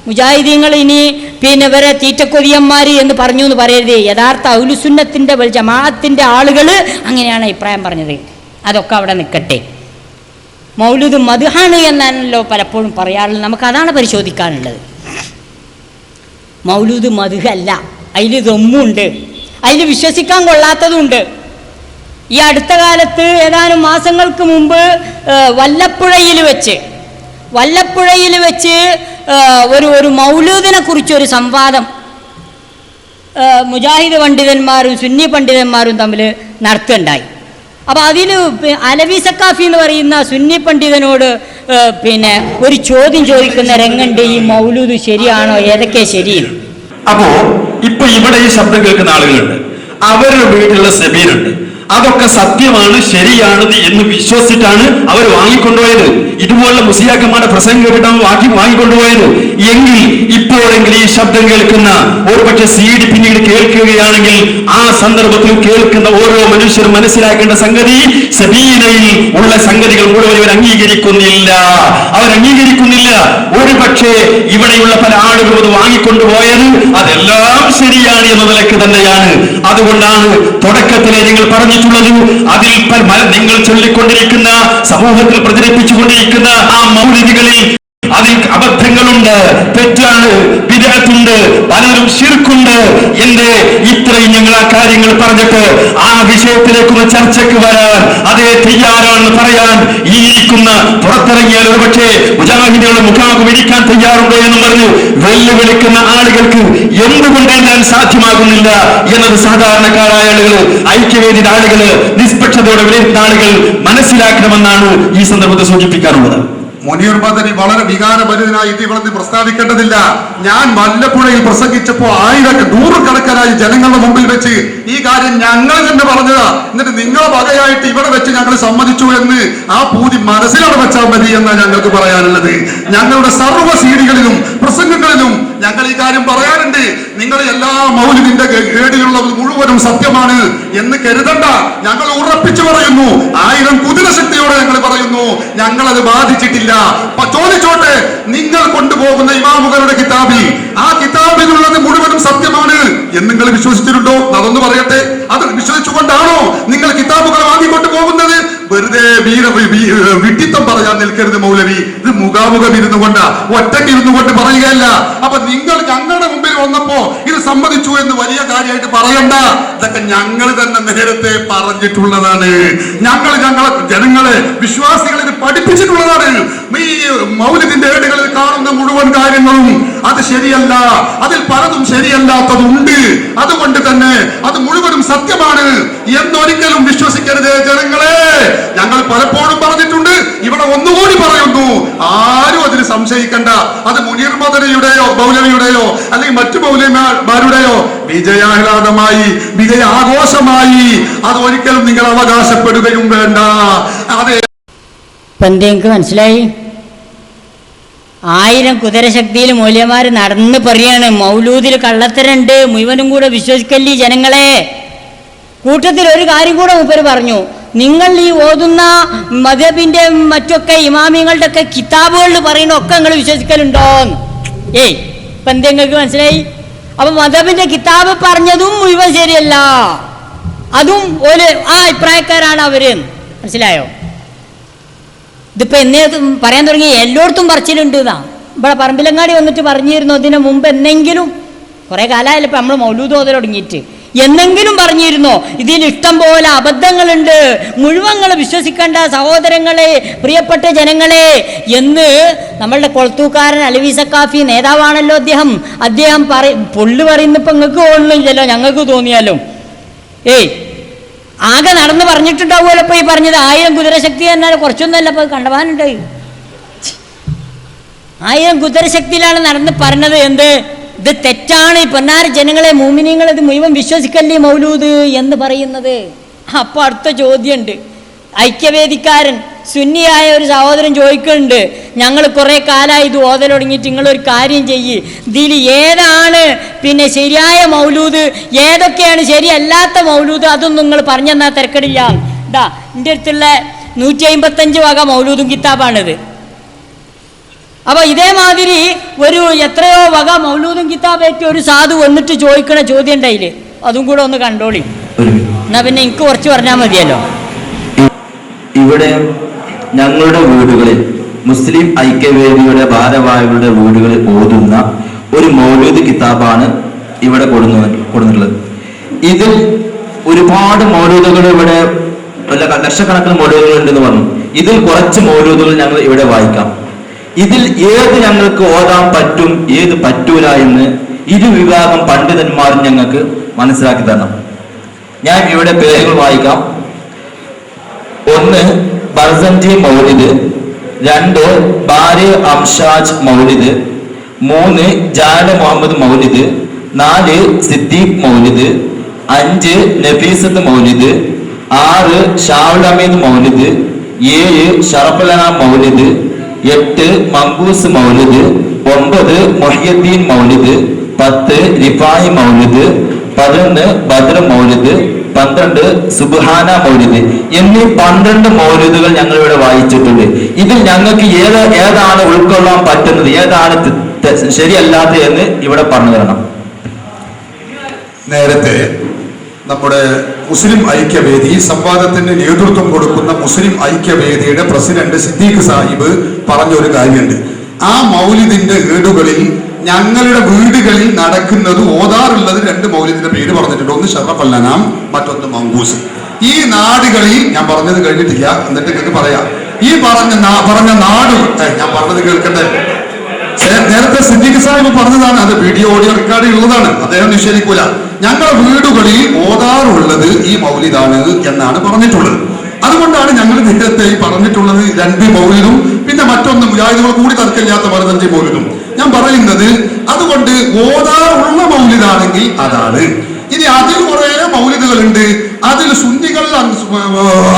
മുജാഹിദീങ്ങൾ ഇനി പിന്നെ ഇവരെ തീറ്റക്കൊതിയന്മാർ എന്ന് പറഞ്ഞു എന്ന് പറയരുത്. യഥാർത്ഥ അഹ്ലുസുന്നത്തിന്റെ ജമാഅത്തിന്റെ ആളുകൾ അങ്ങനെയാണ് അഭിപ്രായം പറഞ്ഞത്. അതൊക്കെ അവിടെ നിൽക്കട്ടെ. മൗലൂദ് മദ്ഹാണ് എന്നാണല്ലോ പലപ്പോഴും പറയാറുള്ളത്. നമുക്കതാണ് പരിശോധിക്കാനുള്ളത്. മൗലൂദ് മദ്ഹല്ല, അതിൽ ദമ്മുണ്ട്, അതിൽ വിശ്വസിക്കാൻ കൊള്ളാത്തതുണ്ട്. ഈ അടുത്ത കാലത്ത് ഏതാനും മാസങ്ങൾക്ക് മുമ്പ് വല്ലപ്പുഴയിൽ വെച്ച് ഒരു മൗലൂദിനെ കുറിച്ചൊരു സംവാദം മുജാഹിദ് പണ്ഡിതന്മാരും സുന്നി പണ്ഡിതന്മാരും തമ്മിൽ നടത്തുകയുണ്ടായി. അപ്പോൾ അതിൽ അലവി സക്കാഫി എന്ന് പറയുന്ന സുന്നി പണ്ഡിതനോട് പിന്നെ ഒരു ചോദ്യം ചോദിക്കുന്ന രംഗുണ്ട്, ഈ മൗലൂദ് ശരിയാണോ, ഏതൊക്കെ ശരിയും. അപ്പോ ഇപ്പൊ ഇവിടെ ഈ ശബ്ദം കേൾക്കുന്ന ആളുകളുണ്ട്, അവരുടെ വീട്ടിലുള്ള സെബീനുണ്ട്, അതൊക്കെ സത്യമാണ്, ശരിയാണ് എന്ന് വിശ്വസിച്ചിട്ടാണ് അവർ വാങ്ങിക്കൊണ്ടുപോയത്. ഇതുപോലുള്ള മുസ്ലിയാക്കന്മാരുടെ പ്രസംഗം കേട്ടിട്ടാണ് വാങ്ങിക്കൊണ്ടുപോയത്. എങ്കിൽ ഇപ്പോഴെങ്കിലും ഈ ശബ്ദം കേൾക്കുന്ന ഒരുപക്ഷെ CD പിന്നീട് കേൾക്കുകയാണെങ്കിൽ ആ സന്ദർഭത്തിൽ കേൾക്കുന്ന ഓരോ മനുഷ്യരും മനസ്സിലാക്കേണ്ട സംഗതി, സബീനയിൽ ഉള്ള സംഗതികൾ മുഴുവൻ ഇവർ അംഗീകരിക്കുന്നില്ല. ഒരുപക്ഷെ ഇവിടെയുള്ള പല ആളുകളും അത് വാങ്ങിക്കൊണ്ടുപോയത് അതെല്ലാം ശരിയാണ് എന്ന നിലക്ക് തന്നെയാണ്. അതുകൊണ്ടാണ് തുടക്കത്തിലെ നിങ്ങൾ പറഞ്ഞിട്ടുള്ളത്, അതിൽ നിങ്ങൾ ചൊല്ലിക്കൊണ്ടിരിക്കുന്ന, സമൂഹത്തിൽ പ്രചരിപ്പിച്ചുകൊണ്ടിരിക്കുന്ന ആ മൗലിദികളിൽ അതിൽ അബദ്ധങ്ങളുണ്ട്, തെറ്റാണ്, ബിദ്അത്തുണ്ട്, പലരും ശിർക്കുണ്ട്. എന്റെ ഇത്രയും ഞങ്ങൾ ആ കാര്യങ്ങൾ പറഞ്ഞിട്ട് ആ വിഷയത്തിലേക്കുള്ള ചർച്ചയ്ക്ക് വരാൻ അതേ തയ്യാറാണെന്ന് പറയാൻ ഈ ഇരിക്കുന്ന പുറത്തിറങ്ങിയാൽ ഒരുപക്ഷെ മുജാഹിദുകളുടെ മുഖാമുഖം ഇരിക്കാൻ തയ്യാറുണ്ടോ എന്ന് പറഞ്ഞു വെല്ലുവിളിക്കുന്ന ആളുകൾക്ക് എന്തുകൊണ്ട് ഞാൻ സാധ്യമാകുന്നില്ല എന്നത് സാധാരണക്കാരായ ആളുകൾ, ഐക്യവേദിയുടെ ആളുകൾ, നിഷ്പക്ഷതയോടെ വിലയിരുത്തുന്ന ആളുകൾ മനസ്സിലാക്കണമെന്നാണ് ഈ സന്ദർഭത്തിൽ സൂചിപ്പിക്കാറുള്ളത്. മുനീർ മദനി വളരെ വികാരഭരിതനായി ഇത് ഇവിടെ പ്രസ്താവിക്കേണ്ടതില്ല. ഞാൻ വല്ലപ്പുഴയിൽ പ്രസംഗിച്ചപ്പോ നൂറുകണക്കാനായി ജനങ്ങളുടെ മുമ്പിൽ വെച്ച് ഈ കാര്യം ഞങ്ങൾ തന്നെ പറഞ്ഞതാ. എന്നിട്ട് നിങ്ങളെ വകയായിട്ട് ഇവിടെ വെച്ച് ഞങ്ങൾ സമ്മതിച്ചു എന്ന് ആ പൂതി മനസ്സിലവിടെ വെച്ചാൽ മതി എന്നാണ് ഞങ്ങൾക്ക് പറയാനുള്ളത്. ഞങ്ങളുടെ സർവ്വ സീഡികളിലും പ്രസംഗങ്ങളിലും ഞങ്ങൾ ഈ കാര്യം പറയാറുണ്ട്. നിങ്ങൾ എല്ലാ മൗലിദിന്റെ ഏടിലുള്ളത് മുഴുവനും സത്യമാണ് എന്ന് കരുതണ്ട. ഞങ്ങൾ ഉറപ്പിച്ചു പറയുന്നു, 1000 കുതിരശക്തിയോടെ ഞങ്ങൾ പറയുന്നു, ഞങ്ങളത് ബാധിച്ചിട്ടില്ല. ചോദിച്ചോട്ടെ, നിങ്ങൾ കൊണ്ടുപോകുന്ന ഇമാമുകളുടെ കിതാബിൽ ആ കിതാബിലുള്ളത് മുഴുവനും സത്യമാണ് എന്ന് നിങ്ങൾ വിശ്വസിച്ചിട്ടുണ്ടോ? അതൊന്ന് പറയട്ടെ. അത് വിശ്വസിച്ചുകൊണ്ടാണോ നിങ്ങൾ കിതാബുകൾ വാങ്ങിക്കൊണ്ട് പോകുന്നത്? വെറുതെ വിഡ്ഢിത്തം പറയാൻ നിൽക്കരുത് മൗലവി. ഇത് മുഖാമുഖം ഇരുന്നു കൊണ്ട്, ഒറ്റയ്ക്ക് ഇരുന്നു കൊണ്ട് പറയുകയല്ല. അപ്പൊ നിങ്ങൾ ഞങ്ങളുടെ മുമ്പിൽ വന്നപ്പോ ഇത് സമ്മതിച്ചു എന്ന് വലിയ കാര്യമായിട്ട് പറയണ്ട. ഇതൊക്കെ ഞങ്ങൾ തന്നെ നേരത്തെ പറഞ്ഞിട്ടുള്ളതാണ്. ഞങ്ങളെ ജനങ്ങളെ, വിശ്വാസികളെ ഇത് പഠിപ്പിച്ചിട്ടുള്ളതാണ്. ഈ മൗലിദിന്റെ ഏടുകളിൽ കാണുന്ന മുഴുവൻ കാര്യങ്ങളും അത് ശരിയല്ല, അതിൽ പലതും ശരിയല്ലാത്തതുണ്ട്. അതുകൊണ്ട് തന്നെ അത് മുഴുവനും സത്യമാണ് എന്നൊരിക്കലും വിശ്വസിക്കരുത് ജനങ്ങളെ. ഞങ്ങൾ പലപ്പോഴും പറഞ്ഞിട്ടുണ്ട്, ഇവിടെ ഒന്നുകൂടി പറയുന്നു, ആരും അതിന് സംശയിക്കണ്ട. അത് മുനീർ മദനിയുടെയോ മൗലവിയുടെയോ അല്ലെങ്കിൽ മറ്റു മൗലവിമാരുടെയോ വിജയാഹ്ലാദമായി, വിജയാഘോഷമായി അത് ഒരിക്കലും നിങ്ങൾ അവകാശപ്പെടുകയും വേണ്ട. അതെ, നിങ്ങൾക്ക് മനസ്സിലായി? 1000 കുതിരശക്തിയിൽ മൂല്യന്മാർ നടന്ന് പറയാണ് മൗലൂദിൽ കള്ളത്തരുണ്ട്, മുഴുവനും കൂടെ വിശ്വസിക്കല്ലേ ജനങ്ങളെ. കൂട്ടത്തിൽ ഒരു കാര്യം കൂടെ മൂപ്പര് പറഞ്ഞു, നിങ്ങൾ ഈ ഓതുന്ന മദ്ഹബിന്റെ മറ്റൊക്കെ ഇമാമിങ്ങളുടെ ഒക്കെ കിതാബുകളിൽ പറയുന്ന ഒക്കെ നിങ്ങൾ വിശ്വസിക്കലുണ്ടോന്ന്. ഇപ്പൊ നിങ്ങൾക്ക് മനസ്സിലായി? അപ്പൊ മദ്ഹബിന്റെ കിതാബ് പറഞ്ഞതും മുഴുവൻ ശരിയല്ല, അതും ഒരു ആ അഭിപ്രായക്കാരാണ് അവര്. മനസ്സിലായോ? ഇതിപ്പോ എന്നേ പറയാൻ തുടങ്ങി, എല്ലായിടത്തും പറച്ചിലുണ്ട് എന്നാ. ഇവിടെ പറമ്പിലങ്ങാടി വന്നിട്ട് പറഞ്ഞിരുന്നു അതിന് മുമ്പ് എന്നെങ്കിലും. കുറെ കാലമായാലും ഇപ്പൊ നമ്മൾ മൗലൂദ് ഓതൽ തുടങ്ങിയിട്ട് എന്നെങ്കിലും പറഞ്ഞിരുന്നോ? ഇതിൽ ഇഷ്ടം പോലെ അബദ്ധങ്ങളുണ്ട്, മുഴുവങ്ങൾ വിശ്വസിക്കേണ്ട സഹോദരങ്ങളെ, പ്രിയപ്പെട്ട ജനങ്ങളെ എന്ന് നമ്മളുടെ കൊളത്തൂക്കാരൻ അലവി സക്കാഫി നേതാവാണല്ലോ അദ്ദേഹം പൊള്ളു പറയുന്നപ്പോൾ നിങ്ങൾക്ക് തോന്നുന്നില്ലല്ലോ, ഞങ്ങൾക്ക് തോന്നിയാലോ. ആകെ നടന്ന് പറഞ്ഞിട്ടുണ്ടാവുമല്ലോ. ഇപ്പോൾ ഈ പറഞ്ഞത് 1000 കുതിരശക്തി എന്നാൽ കുറച്ചൊന്നുമല്ല, ഇപ്പോൾ കണ്ടവാനുണ്ട്. 1000 കുതിരശക്തിയിലാണ് നടന്ന് പറഞ്ഞത്. എന്ത് ഇത് തെറ്റാണ്, ഈ പൊന്നാര ജനങ്ങളെ, മോമിനിയങ്ങൾ ഇത് മുഴുവൻ വിശ്വസിക്കല്ലേ മൗലൂദ് എന്ന് പറയുന്നത്. അപ്പോൾ അടുത്ത ചോദ്യമുണ്ട്. ഐക്യവേദിക്കാരൻ സുന്നിയായ ഒരു സഹോദരൻ ചോദിക്കുന്നുണ്ട്, ഞങ്ങൾ കുറേ കാലമായി ഇത് ഓതൽ തുടങ്ങിയിട്ട് നിങ്ങളൊരു കാര്യം ചെയ്യ്, ഇതിൽ ഏതാണ് പിന്നെ ശരിയായ മൗലൂദ്, ഏതൊക്കെയാണ് ശരിയല്ലാത്ത മൗലൂദ്, അതൊന്നും നിങ്ങൾ പറഞ്ഞെന്നാൽ തിരക്കടില്ല. ഇതാ എൻ്റെ അടുത്തുള്ള 155 വക മൗലൂദും കിതാബാണിത്. അപ്പോൾ ഇതേമാതിരി ഒരു എത്രയോ വക മൗലൂദും കിതാബേറ്റ് ഒരു സാധു വന്നിട്ട് ചോദിക്കണ ചോദ്യം ഉണ്ടായില്ലേ, അതും കൂടെ ഒന്ന് കണ്ടോളി. എന്നാ പിന്നെ എനിക്ക് കുറച്ച് പറഞ്ഞാൽ മതിയല്ലോ. ഇവിടെ ഞങ്ങളുടെ വീടുകളിൽ മുസ്ലിം ഐക്യവേദിയുടെ ഭാരവാഹികളുടെ വീടുകളിൽ ഓതുന്ന ഒരു മൗലൂദ് കിതാബാണ് ഇവിടെ കൊടുത്തിട്ടുള്ളത്. ഇതിൽ ഒരുപാട് മൗലൂദുകൾ ഇവിടെ ലക്ഷക്കണക്കിന് മൗലൂദുകൾ ഉണ്ടെന്ന് പറഞ്ഞു. ഇതിൽ കുറച്ച് മൗലൂദുകൾ ഞങ്ങൾ ഇവിടെ വായിക്കാം. ഇതിൽ ഏത് ഞങ്ങൾക്ക് ഓതാൻ പറ്റും, ഏത് പറ്റൂല എന്ന് ഇരുവിഭാഗം പണ്ഡിതന്മാരും ഞങ്ങൾക്ക് മനസ്സിലാക്കി തരണം. ഞാൻ ഇവിടെ പേരുകൾ വായിക്കാം. 1 ബർസൻജി മൗലിദ്, 2 ബാരി അംഷാജ് മൗലിദ്, 3 ജാല മുഹമ്മദ് മൗലിദ്, 4 സിദ്ദീഖ് മൗലിദ്, 5 നഫീസത്ത് മൗലിദ്, 6 ഷാവുൽ അമീദ് മൗലിദ്, 7 ഷറഫലന മൗലിദ്, 8 മങ്കൂസ് മൗലിദ്, 9 മൊഹിയുദ്ദീൻ മൗലിദ്, 10 റിഫായി മൗലിദ്, 11 ബദ്ർ മൗലിദ്, 12 സുബ്ഹാന മൗലിദ് എന്നീ 12 മൗലിദുകൾ ഞങ്ങൾ ഇവിടെ വായിച്ചിട്ടുണ്ട്. ഇതിൽ ഞങ്ങൾക്ക് ഏതാണ് ഉൾക്കൊള്ളാൻ പറ്റുന്നത്, ഏതാണ് ശരിയല്ലാത്തത് എന്ന് ഇവിടെ പറഞ്ഞു തരണം. നേരത്തെ നമ്മുടെ മുസ്ലിം ഐക്യവേദി സംവാദത്തിന് നേതൃത്വം കൊടുക്കുന്ന മുസ്ലിം ഐക്യവേദിയുടെ പ്രസിഡന്റ് സിദ്ദീഖ് സാഹിബ് പറഞ്ഞൊരു കാര്യമുണ്ട്. ആ മൗലിദിന്റെ ഏടുകളിൽ ഞങ്ങളുടെ വീടുകളിൽ നടക്കുന്നത് ഓതാറുള്ളത് 2 മൗലിദിന്റെ പേര് പറഞ്ഞിട്ടുണ്ട്. ഒന്ന് ഷറഫല്ലനാം, മറ്റൊന്ന് മങ്കൂസ്. ഈ നാടുകളിൽ ഞാൻ പറഞ്ഞത് കഴിഞ്ഞിട്ടില്ല, എന്നിട്ട് നിങ്ങൾക്ക് പറയാം. ഈ പറഞ്ഞ നാട് ഞാൻ പറഞ്ഞത് കേൾക്കട്ടെ. നേരത്തെ സിദ്ദീഖ് സാഹിബ് പറഞ്ഞതാണ്, അത് വീഡിയോ ഓഡിയോ റെക്കോർഡ് ഉള്ളതാണ്, അദ്ദേഹം നിഷേധിക്കൂല. ഞങ്ങളുടെ വീടുകളിൽ ഓതാറുള്ളത് ഈ മൗലിദാണ് എന്നാണ് പറഞ്ഞിട്ടുള്ളത്. അതുകൊണ്ടാണ് ഞങ്ങൾ നേരത്തെ പറഞ്ഞിട്ടുള്ളത് 2 മൗലിദും പിന്നെ മറ്റൊന്ന് മുജാഹിദുകൾ കൂടി തർക്കമില്ലാത്ത 15 മൗലിദും. ഞാൻ പറയുന്നത് അതുകൊണ്ട് ഓതാറുള്ള മൗലിദാണെങ്കിൽ അതാണ്. ഇനി അതിൽ കുറെ മൗലിദുകളുണ്ട്, അതിൽ സുന്നികൾ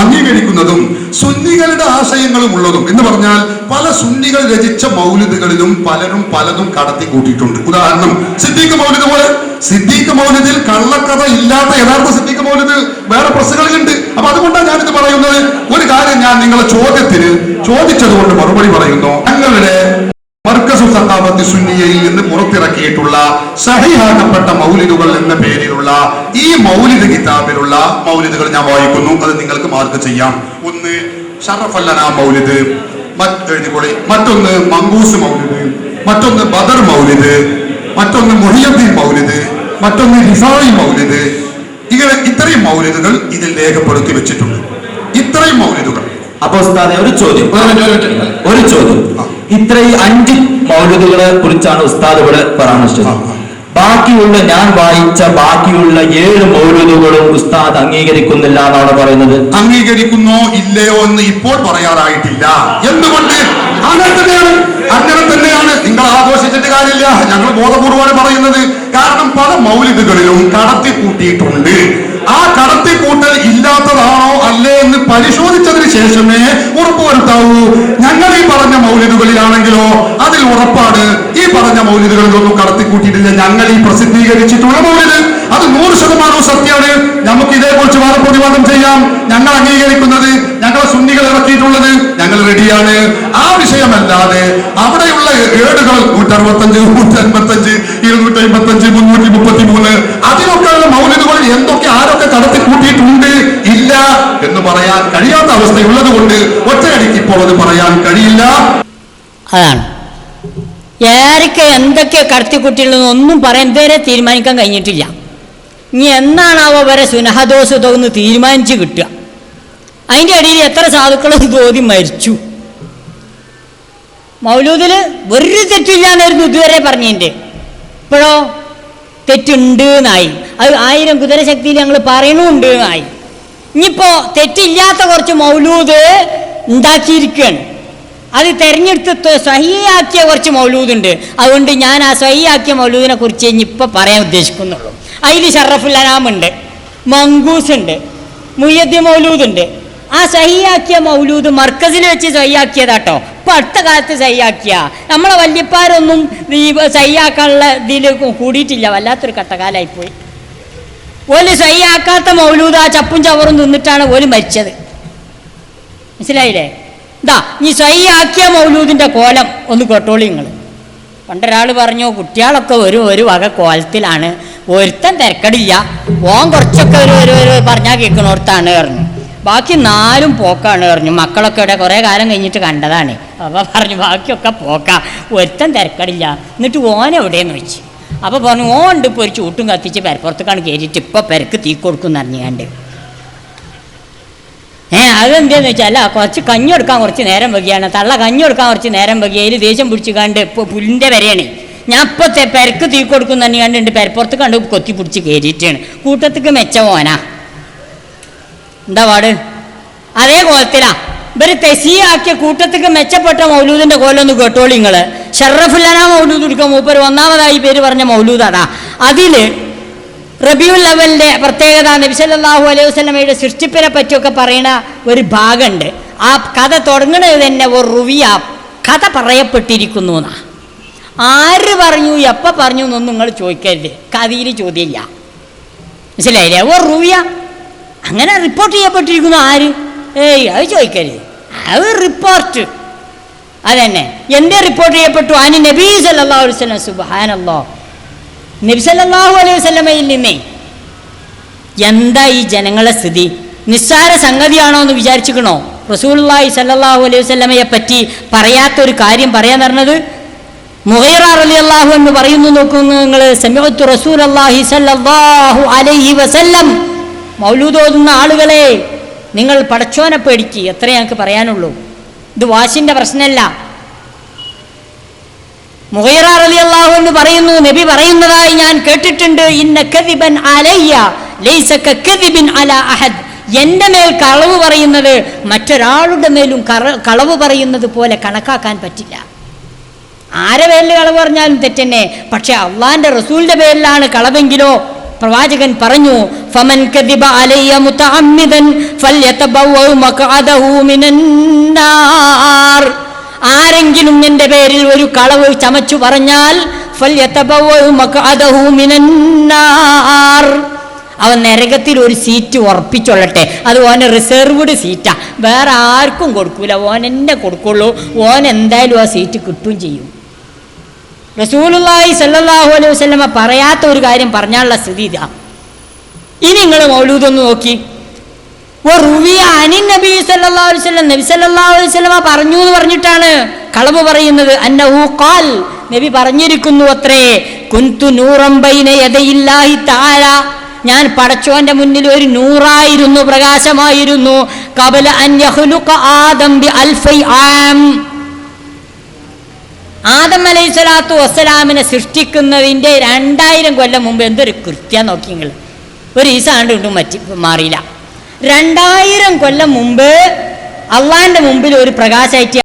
അംഗീകരിക്കുന്നതും സുന്നികളുടെ ആശയങ്ങളും ഉള്ളതും എന്ന് പറഞ്ഞാൽ പല സുന്നികൾ രചിച്ച മൗലിദുകളിലും പലതും കടത്തി കൂട്ടിയിട്ടുണ്ട്. ഉദാഹരണം സിദ്ദീഖ് മൗലിദ് പോലെ. സിദ്ദീഖ് മൗലിദിൽ കള്ളക്കഥ ഇല്ലാത്ത യഥാർത്ഥ സിദ്ദീഖ് മൗലിദ് വേറെ പ്രസ്സുകളിലുണ്ട്. അപ്പൊ അതുകൊണ്ടാണ് ഞാനിത് പറയുന്നത്. ഒരു കാര്യം ഞാൻ നിങ്ങളെ ചോദ്യത്തിന് ചോദിച്ചത് കൊണ്ട് മറുപടി പറയുന്നു. ഞങ്ങളുടെ മർക്കസു സഖാവത്ത് സുന്നിയയിൽ നിന്ന് പുറത്തിറക്കിയിട്ടുള്ള സഹിഹാക്കപ്പെട്ട മൗലിദുകൾ എന്ന പേരിലുള്ള ഈ മൗലിദ് കിതാബിലുള്ള മൗലിദുകൾ ഞാൻ വായിക്കുന്നു. അത് നിങ്ങൾക്ക് മാർക്ക് ചെയ്യാം. 1 ഷറഫല്ലന മൗലിദ്, മറ്റൊന്ന് മങ്കൂസ് മൗലിദ്, മറ്റൊന്ന് ബദർ മൗലിദ്, മറ്റൊന്ന് മുഹിയുദ്ദീൻ മൗലിദ്, മറ്റൊന്ന് റിഫായി മൗലിദ്. ഇങ്ങനെ ഇത്രയും മൗലിദുകൾ ഇതിൽ രേഖപ്പെടുത്തി വെച്ചിട്ടുണ്ട്. ഇത്രയും മൗലിദുകൾ. അപ്പൊ ഉസ്താദെ ഒരു ചോദ്യം. ഇത്രയും 5 മൗലിദുകളെ കുറിച്ചാണ് ഉസ്താദ് ഇവിടെ പരാമർശിച്ചത്. ബാക്കിയുള്ള ഞാൻ വായിച്ച ബാക്കിയുള്ള 7 മൗലിദുകളും ഉസ്താദ് അംഗീകരിക്കുന്നില്ല എന്നാണ് പറയുന്നത്. അംഗീകരിക്കുന്നോ ഇല്ലയോ എന്ന് ഇപ്പോൾ പറയാറായിട്ടില്ല. എന്തുകൊണ്ട്? അങ്ങനെ തന്നെയാണ്. നിങ്ങൾ ആഘോഷിച്ചിട്ട് കാര്യമില്ല. ഞങ്ങൾ ബോധപൂർവമാണ് പറയുന്നത്. കാരണം പല മൗലിദുകളിലും കടത്തിക്കൂട്ടിയിട്ടുണ്ട്. ആ കടത്തിക്കൂട്ടൽ ഇല്ലാത്തതാണോ അല്ലേ എന്ന് പരിശോധിച്ചതിന് ശേഷമേ ഉറപ്പുവരുത്താവൂ. ഞങ്ങൾ ഈ പറഞ്ഞ മൗലിദുകളിലാണെങ്കിലോ അതിൽ ഉറപ്പാണ് ഈ പറഞ്ഞ മൗലിദുകളിലൊന്നും കടത്തിക്കൂട്ടിയിട്ടില്ല. ഞങ്ങൾ ഈ പ്രസിദ്ധീകരിച്ചിട്ടുള്ള മൗലിദ് അത് 100% സത്യമാണ്. നമുക്ക് ഇതേക്കുറിച്ച് വാദപ്രതിവാദം ചെയ്യാം. ഞങ്ങൾ അംഗീകരിക്കുന്നത്, ഞങ്ങളെ സുന്നികൾ ഇറക്കിയിട്ടുള്ളത് ഞങ്ങൾ റെഡിയാണ്. ആ വിഷയമല്ലാതെ അവിടെയുള്ള ഏടുകൾ 165, 155, 255, 333 അതിലൊക്കെയുള്ള മൗലിദുകൾ എന്തൊക്കെ ആരൊക്കെ കടത്തി കൂട്ടിയിട്ടുണ്ട് ഇല്ല എന്ന് പറയാൻ കഴിയാത്ത അവസ്ഥയുള്ളത് കൊണ്ട് ഒറ്റയടിക്ക് ഇപ്പോൾ അത് പറയാൻ കഴിയില്ല. അതാണ് ആരൊക്കെ എന്തൊക്കെ കടത്തിക്കൂട്ടിയുള്ളതെന്ന് ഒന്നും പറയാൻ ഇതുവരെ തീരുമാനിക്കാൻ കഴിഞ്ഞിട്ടില്ല. ഇനി എന്നാണാവോ വരെ സുനഹദോസ് തോന്ന് തീരുമാനിച്ച് കിട്ടുക. അതിൻ്റെ ഇടയിൽ എത്ര സാധുക്കളും തോതി മരിച്ചു. മൗലൂദിൽ ഒരു തെറ്റില്ലാന്നായിരുന്നു ഇതുവരെ പറഞ്ഞതിൻ്റെ. ഇപ്പോഴോ തെറ്റുണ്ട് എന്നായി. അത് 1000 കുതിരശക്തിയിൽ ഞങ്ങൾ പറയണുണ്ട് എന്നായി. ഇനിയിപ്പോൾ തെറ്റില്ലാത്ത കുറച്ച് മൗലൂദ് ഉണ്ടാക്കിയിരിക്കുകയാണ്. അത് തിരഞ്ഞെടുത്ത് സ്വഹിയാക്കിയ കുറച്ച് മൗലൂദുണ്ട്. അതുകൊണ്ട് ഞാൻ ആ സ്വഹിയാക്കിയ മൗലൂദിനെ കുറിച്ച് ഇനിയിപ്പോൾ പറയാൻ ഉദ്ദേശിക്കുന്നുള്ളൂ. അതിൽ ഷറഫുൽ അനാമുണ്ട്, മങ്കൂസ് ഉണ്ട്, മുയ്യദ്ദീൻ മൗലൂദുണ്ട്. ആ സഹിയാക്കിയ മൗലൂദ് മർക്കസിൽ വെച്ച് സഹിയാക്കിയതാട്ടോ. ഇപ്പം അടുത്ത കാലത്ത് സഹിയാക്കിയ നമ്മളെ വല്യപ്പാരൊന്നും ഈ സഹിയാക്കാനുള്ള ഇതിൽ കൂടിയിട്ടില്ല. വല്ലാത്തൊരു കട്ടകാലായിപ്പോയി. ഓല് സഹിയാക്കാത്ത മൗലൂദ് ആ ചപ്പും ചവറും നിന്നിട്ടാണ് ഓല് മരിച്ചത്. മനസ്സിലായില്ലേ? ഇതാ ഈ സഹിയാക്കിയ മൗലൂദിൻ്റെ കോലം ഒന്ന് കേട്ടോളി നിങ്ങൾ. പണ്ടൊരാൾ പറഞ്ഞു, കുട്ടികളൊക്കെ ഒരു വക കോലത്തിലാണ്, ഒരുത്തൻ തിരക്കടില്ല, ഓൻ കുറച്ചൊക്കെ ഒരു പറഞ്ഞാൽ കേൾക്കണോർത്താണ് പറഞ്ഞു. ബാക്കി 4 പോക്കാണ് പറഞ്ഞു. മക്കളൊക്കെ ഇവിടെ കുറേ കാലം കഴിഞ്ഞിട്ട് കണ്ടതാണ്. അപ്പോൾ പറഞ്ഞു ബാക്കിയൊക്കെ പോക്കാ, ഒരുത്തൻ തിരക്കടില്ല. എന്നിട്ട് ഓൻ എവിടെയെന്ന് വെച്ച്. അപ്പോൾ പറഞ്ഞു ഓൻ ഉണ്ട് ഇപ്പോൾ ഒരു ചൂട്ടും കത്തിച്ച് പെരപ്പുറത്തേക്കാണ് കയറിയിട്ട് ഇപ്പോൾ പെരക്ക് തീ കൊടുക്കുമെന്ന് അറിഞ്ഞാണ്ട്. അതെന്താന്ന് വെച്ചാൽ അല്ല, കുറച്ച് കഞ്ഞി കൊടുക്കാൻ കുറച്ച് നേരം വൈകിയാണ്. തള്ള കഞ്ഞി കൊടുക്കാൻ കുറച്ച് നേരം വൈകി. അതിൽ ദേഷ്യം പിടിച്ച് കണ്ട് ഇപ്പോൾ പുല്ലിൻ്റെ വരെയാണ്. ഞാൻ ഇപ്പോൾ പെരക്ക് തീ കൊടുക്കും തന്നെ കണ്ടുണ്ട് പെരപ്പുറത്ത് കണ്ട് കൊത്തി പിടിച്ച് കയറിയിട്ടാണ്. കൂട്ടത്തേക്ക് മെച്ച പോനാ എന്താ പാട്? അതേ കോലത്തിലാ ഇവർ തെസിയാക്കിയ കൂട്ടത്തേക്ക് മെച്ചപ്പെട്ട മൗലൂദിൻ്റെ കോലൊന്ന് കേട്ടോളി നിങ്ങൾ. ഷറഫുല്ലന മൗലൂദ് എടുക്കുക. മൂപ്പർ 1ാമതായി പേര് പറഞ്ഞ മൗലൂദാടാ. അതിൽ റബീഉൽ അവലിൻ്റെ പ്രത്യേകത, നബി സല്ലല്ലാഹു അലൈഹി വസല്ലമയുടെ സൃഷ്ടിപ്പിനെ പറ്റിയൊക്കെ പറയുന്ന ഒരു ഭാഗമുണ്ട്. ആ കഥ തുടങ്ങുന്നത് തന്നെ ഒരു റുവിയ കഥ പറയപ്പെട്ടിരിക്കുന്നു എന്നാ. ആര് പറഞ്ഞു എപ്പോൾ പറഞ്ഞു എന്നൊന്നും നിങ്ങൾ ചോദിക്കരുത്. കഥയിൽ ചോദ്യമില്ല. മനസ്സിലായില്ലേ? ഒരു റുവിയ അങ്ങനെ റിപ്പോർട്ട് ചെയ്യപ്പെട്ടിരിക്കുന്നു. ആര്? അത് ചോദിക്കരുത്. അത് റിപ്പോർട്ട് അതന്നെ. എന്തേ റിപ്പോർട്ട് ചെയ്യപ്പെട്ടു? അനി നബി സല്ലല്ലാഹു അലൈഹി വസല്ലം. സുബ്ഹാനല്ലാഹ്. നബി സല്ലല്ലാഹു അലൈഹി വസല്ലമയിൽ നിന്നേ എന്താ ഈ ജനങ്ങളെ സ്ഥിതി? നിസ്സാര സംഗതിയാണോ എന്ന് വിചാരിച്ചിക്കണോ? റസൂലുള്ളാഹി സല്ലല്ലാഹു അലൈഹി വസല്ലമയെ പറ്റി പറയാത്തൊരു കാര്യം പറയാൻ പറഞ്ഞത് മുഗീറ റളിയല്ലാഹു അൻഹു പറയുന്നു. നോക്കുന്നു നിങ്ങൾ. സമിഅ്തു റസൂലല്ലാഹി സല്ലല്ലാഹു അലൈഹി വസല്ലം. മൗലൂദ് ഓതുന്ന ആളുകളെ, നിങ്ങൾ പടച്ചോനെ പേടിക്ക്. എത്ര ഞങ്ങൾക്ക് പറയാനുള്ളൂ. ഇത് വാശിൻ്റെ പ്രശ്നമല്ല. മുഗീറ റളിയല്ലാഹു അൻഹു പറയുന്നു, നബി പറയുന്നതായി ഞാൻ കേട്ടിട്ടുണ്ട്, ഇന്ന കദിബൻ അലയ്യ ലൈസ കദിബിൻ അലാ അഹദ്. എൻ്റെ മേൽ കളവ് പറയുന്നത് മറ്റൊരാളുടെ മേലും കളവ് പറയുന്നത് പോലെ കണക്കാക്കാൻ പറ്റില്ല. ആരെ പേരിൽ കളവ് പറഞ്ഞാലും തെറ്റന്നെ. പക്ഷെ അള്ളാന്റെ റസൂലിന്റെ പേരിലാണ് കളവെങ്കിലോ പ്രവാചകൻ പറഞ്ഞു, ഫമൻ കദിബ അലയ്യ മുതഅമ്മിദൻ ഫൽയതബവ്വ മഖഅദഹു മിനന്നാർ. ആരെങ്കിലും എൻ്റെ പേരിൽ ഒരു കളവ് ചമച്ചു പറഞ്ഞാൽ ഫൽയതബവ്വ മഖഅദഹു മിനന്നാർ, അവൻ നരകത്തിൽ ഒരു സീറ്റ് ഉറപ്പിച്ചൊള്ളട്ടെ. അത് ഓന് റിസർവ്ഡ് സീറ്റാ, വേറെ ആർക്കും കൊടുക്കൂല, ഓൻ എന്നെ കൊടുക്കുള്ളൂ. ഓൻ എന്തായാലും ആ സീറ്റ് കിട്ടുകയും ചെയ്യും. റസൂലുള്ളാഹി സല്ലല്ലാഹു അലൈഹി വസല്ലമ പറയാത്ത ഒരു കാര്യം പറഞ്ഞാലുള്ള സ്ഥിതി ഇതാ. ഇനി നിങ്ങൾ മൗലൂദൊന്ന് നോക്കി. നബി സല്ലല്ലാഹു അലൈഹി വസല്ലം, നബി സല്ലല്ലാഹു അലൈഹി വസല്ലമ പറഞ്ഞു എന്ന് പറഞ്ഞിട്ടാണ് കളവ് പറയുന്നത്. അന്നഹു ഖാൽ, നബി പറഞ്ഞിരിക്കുന്നു അത്രേ, കുന്തു നൂറൻ ബൈന യദയില്ലാഹി തആല, ഞാൻ പടച്ചോന്റെ മുന്നിൽ ഒരു നൂറായിരുന്നു, പ്രകാശമായിരുന്നു. ഖബല അൻ യഖ്ലുഖ ആദം ബി അൽഫി ആം, ആദം അലൈഹിസ്സലാത്തു വസ്സലാമിനെ സൃഷ്ടിക്കുന്നതിൻ്റെ 2000 കൊല്ലം മുമ്പ്. എന്തൊരു കൃത്യം നോക്കി നിങ്ങൾ. ഒരു ഈസാണ്ട് കൊണ്ടും മാറിയില്ല. 2000 കൊല്ലം മുമ്പ് അള്ളാന്റെ മുമ്പിൽ ഒരു പ്രകാശമായിട്ട്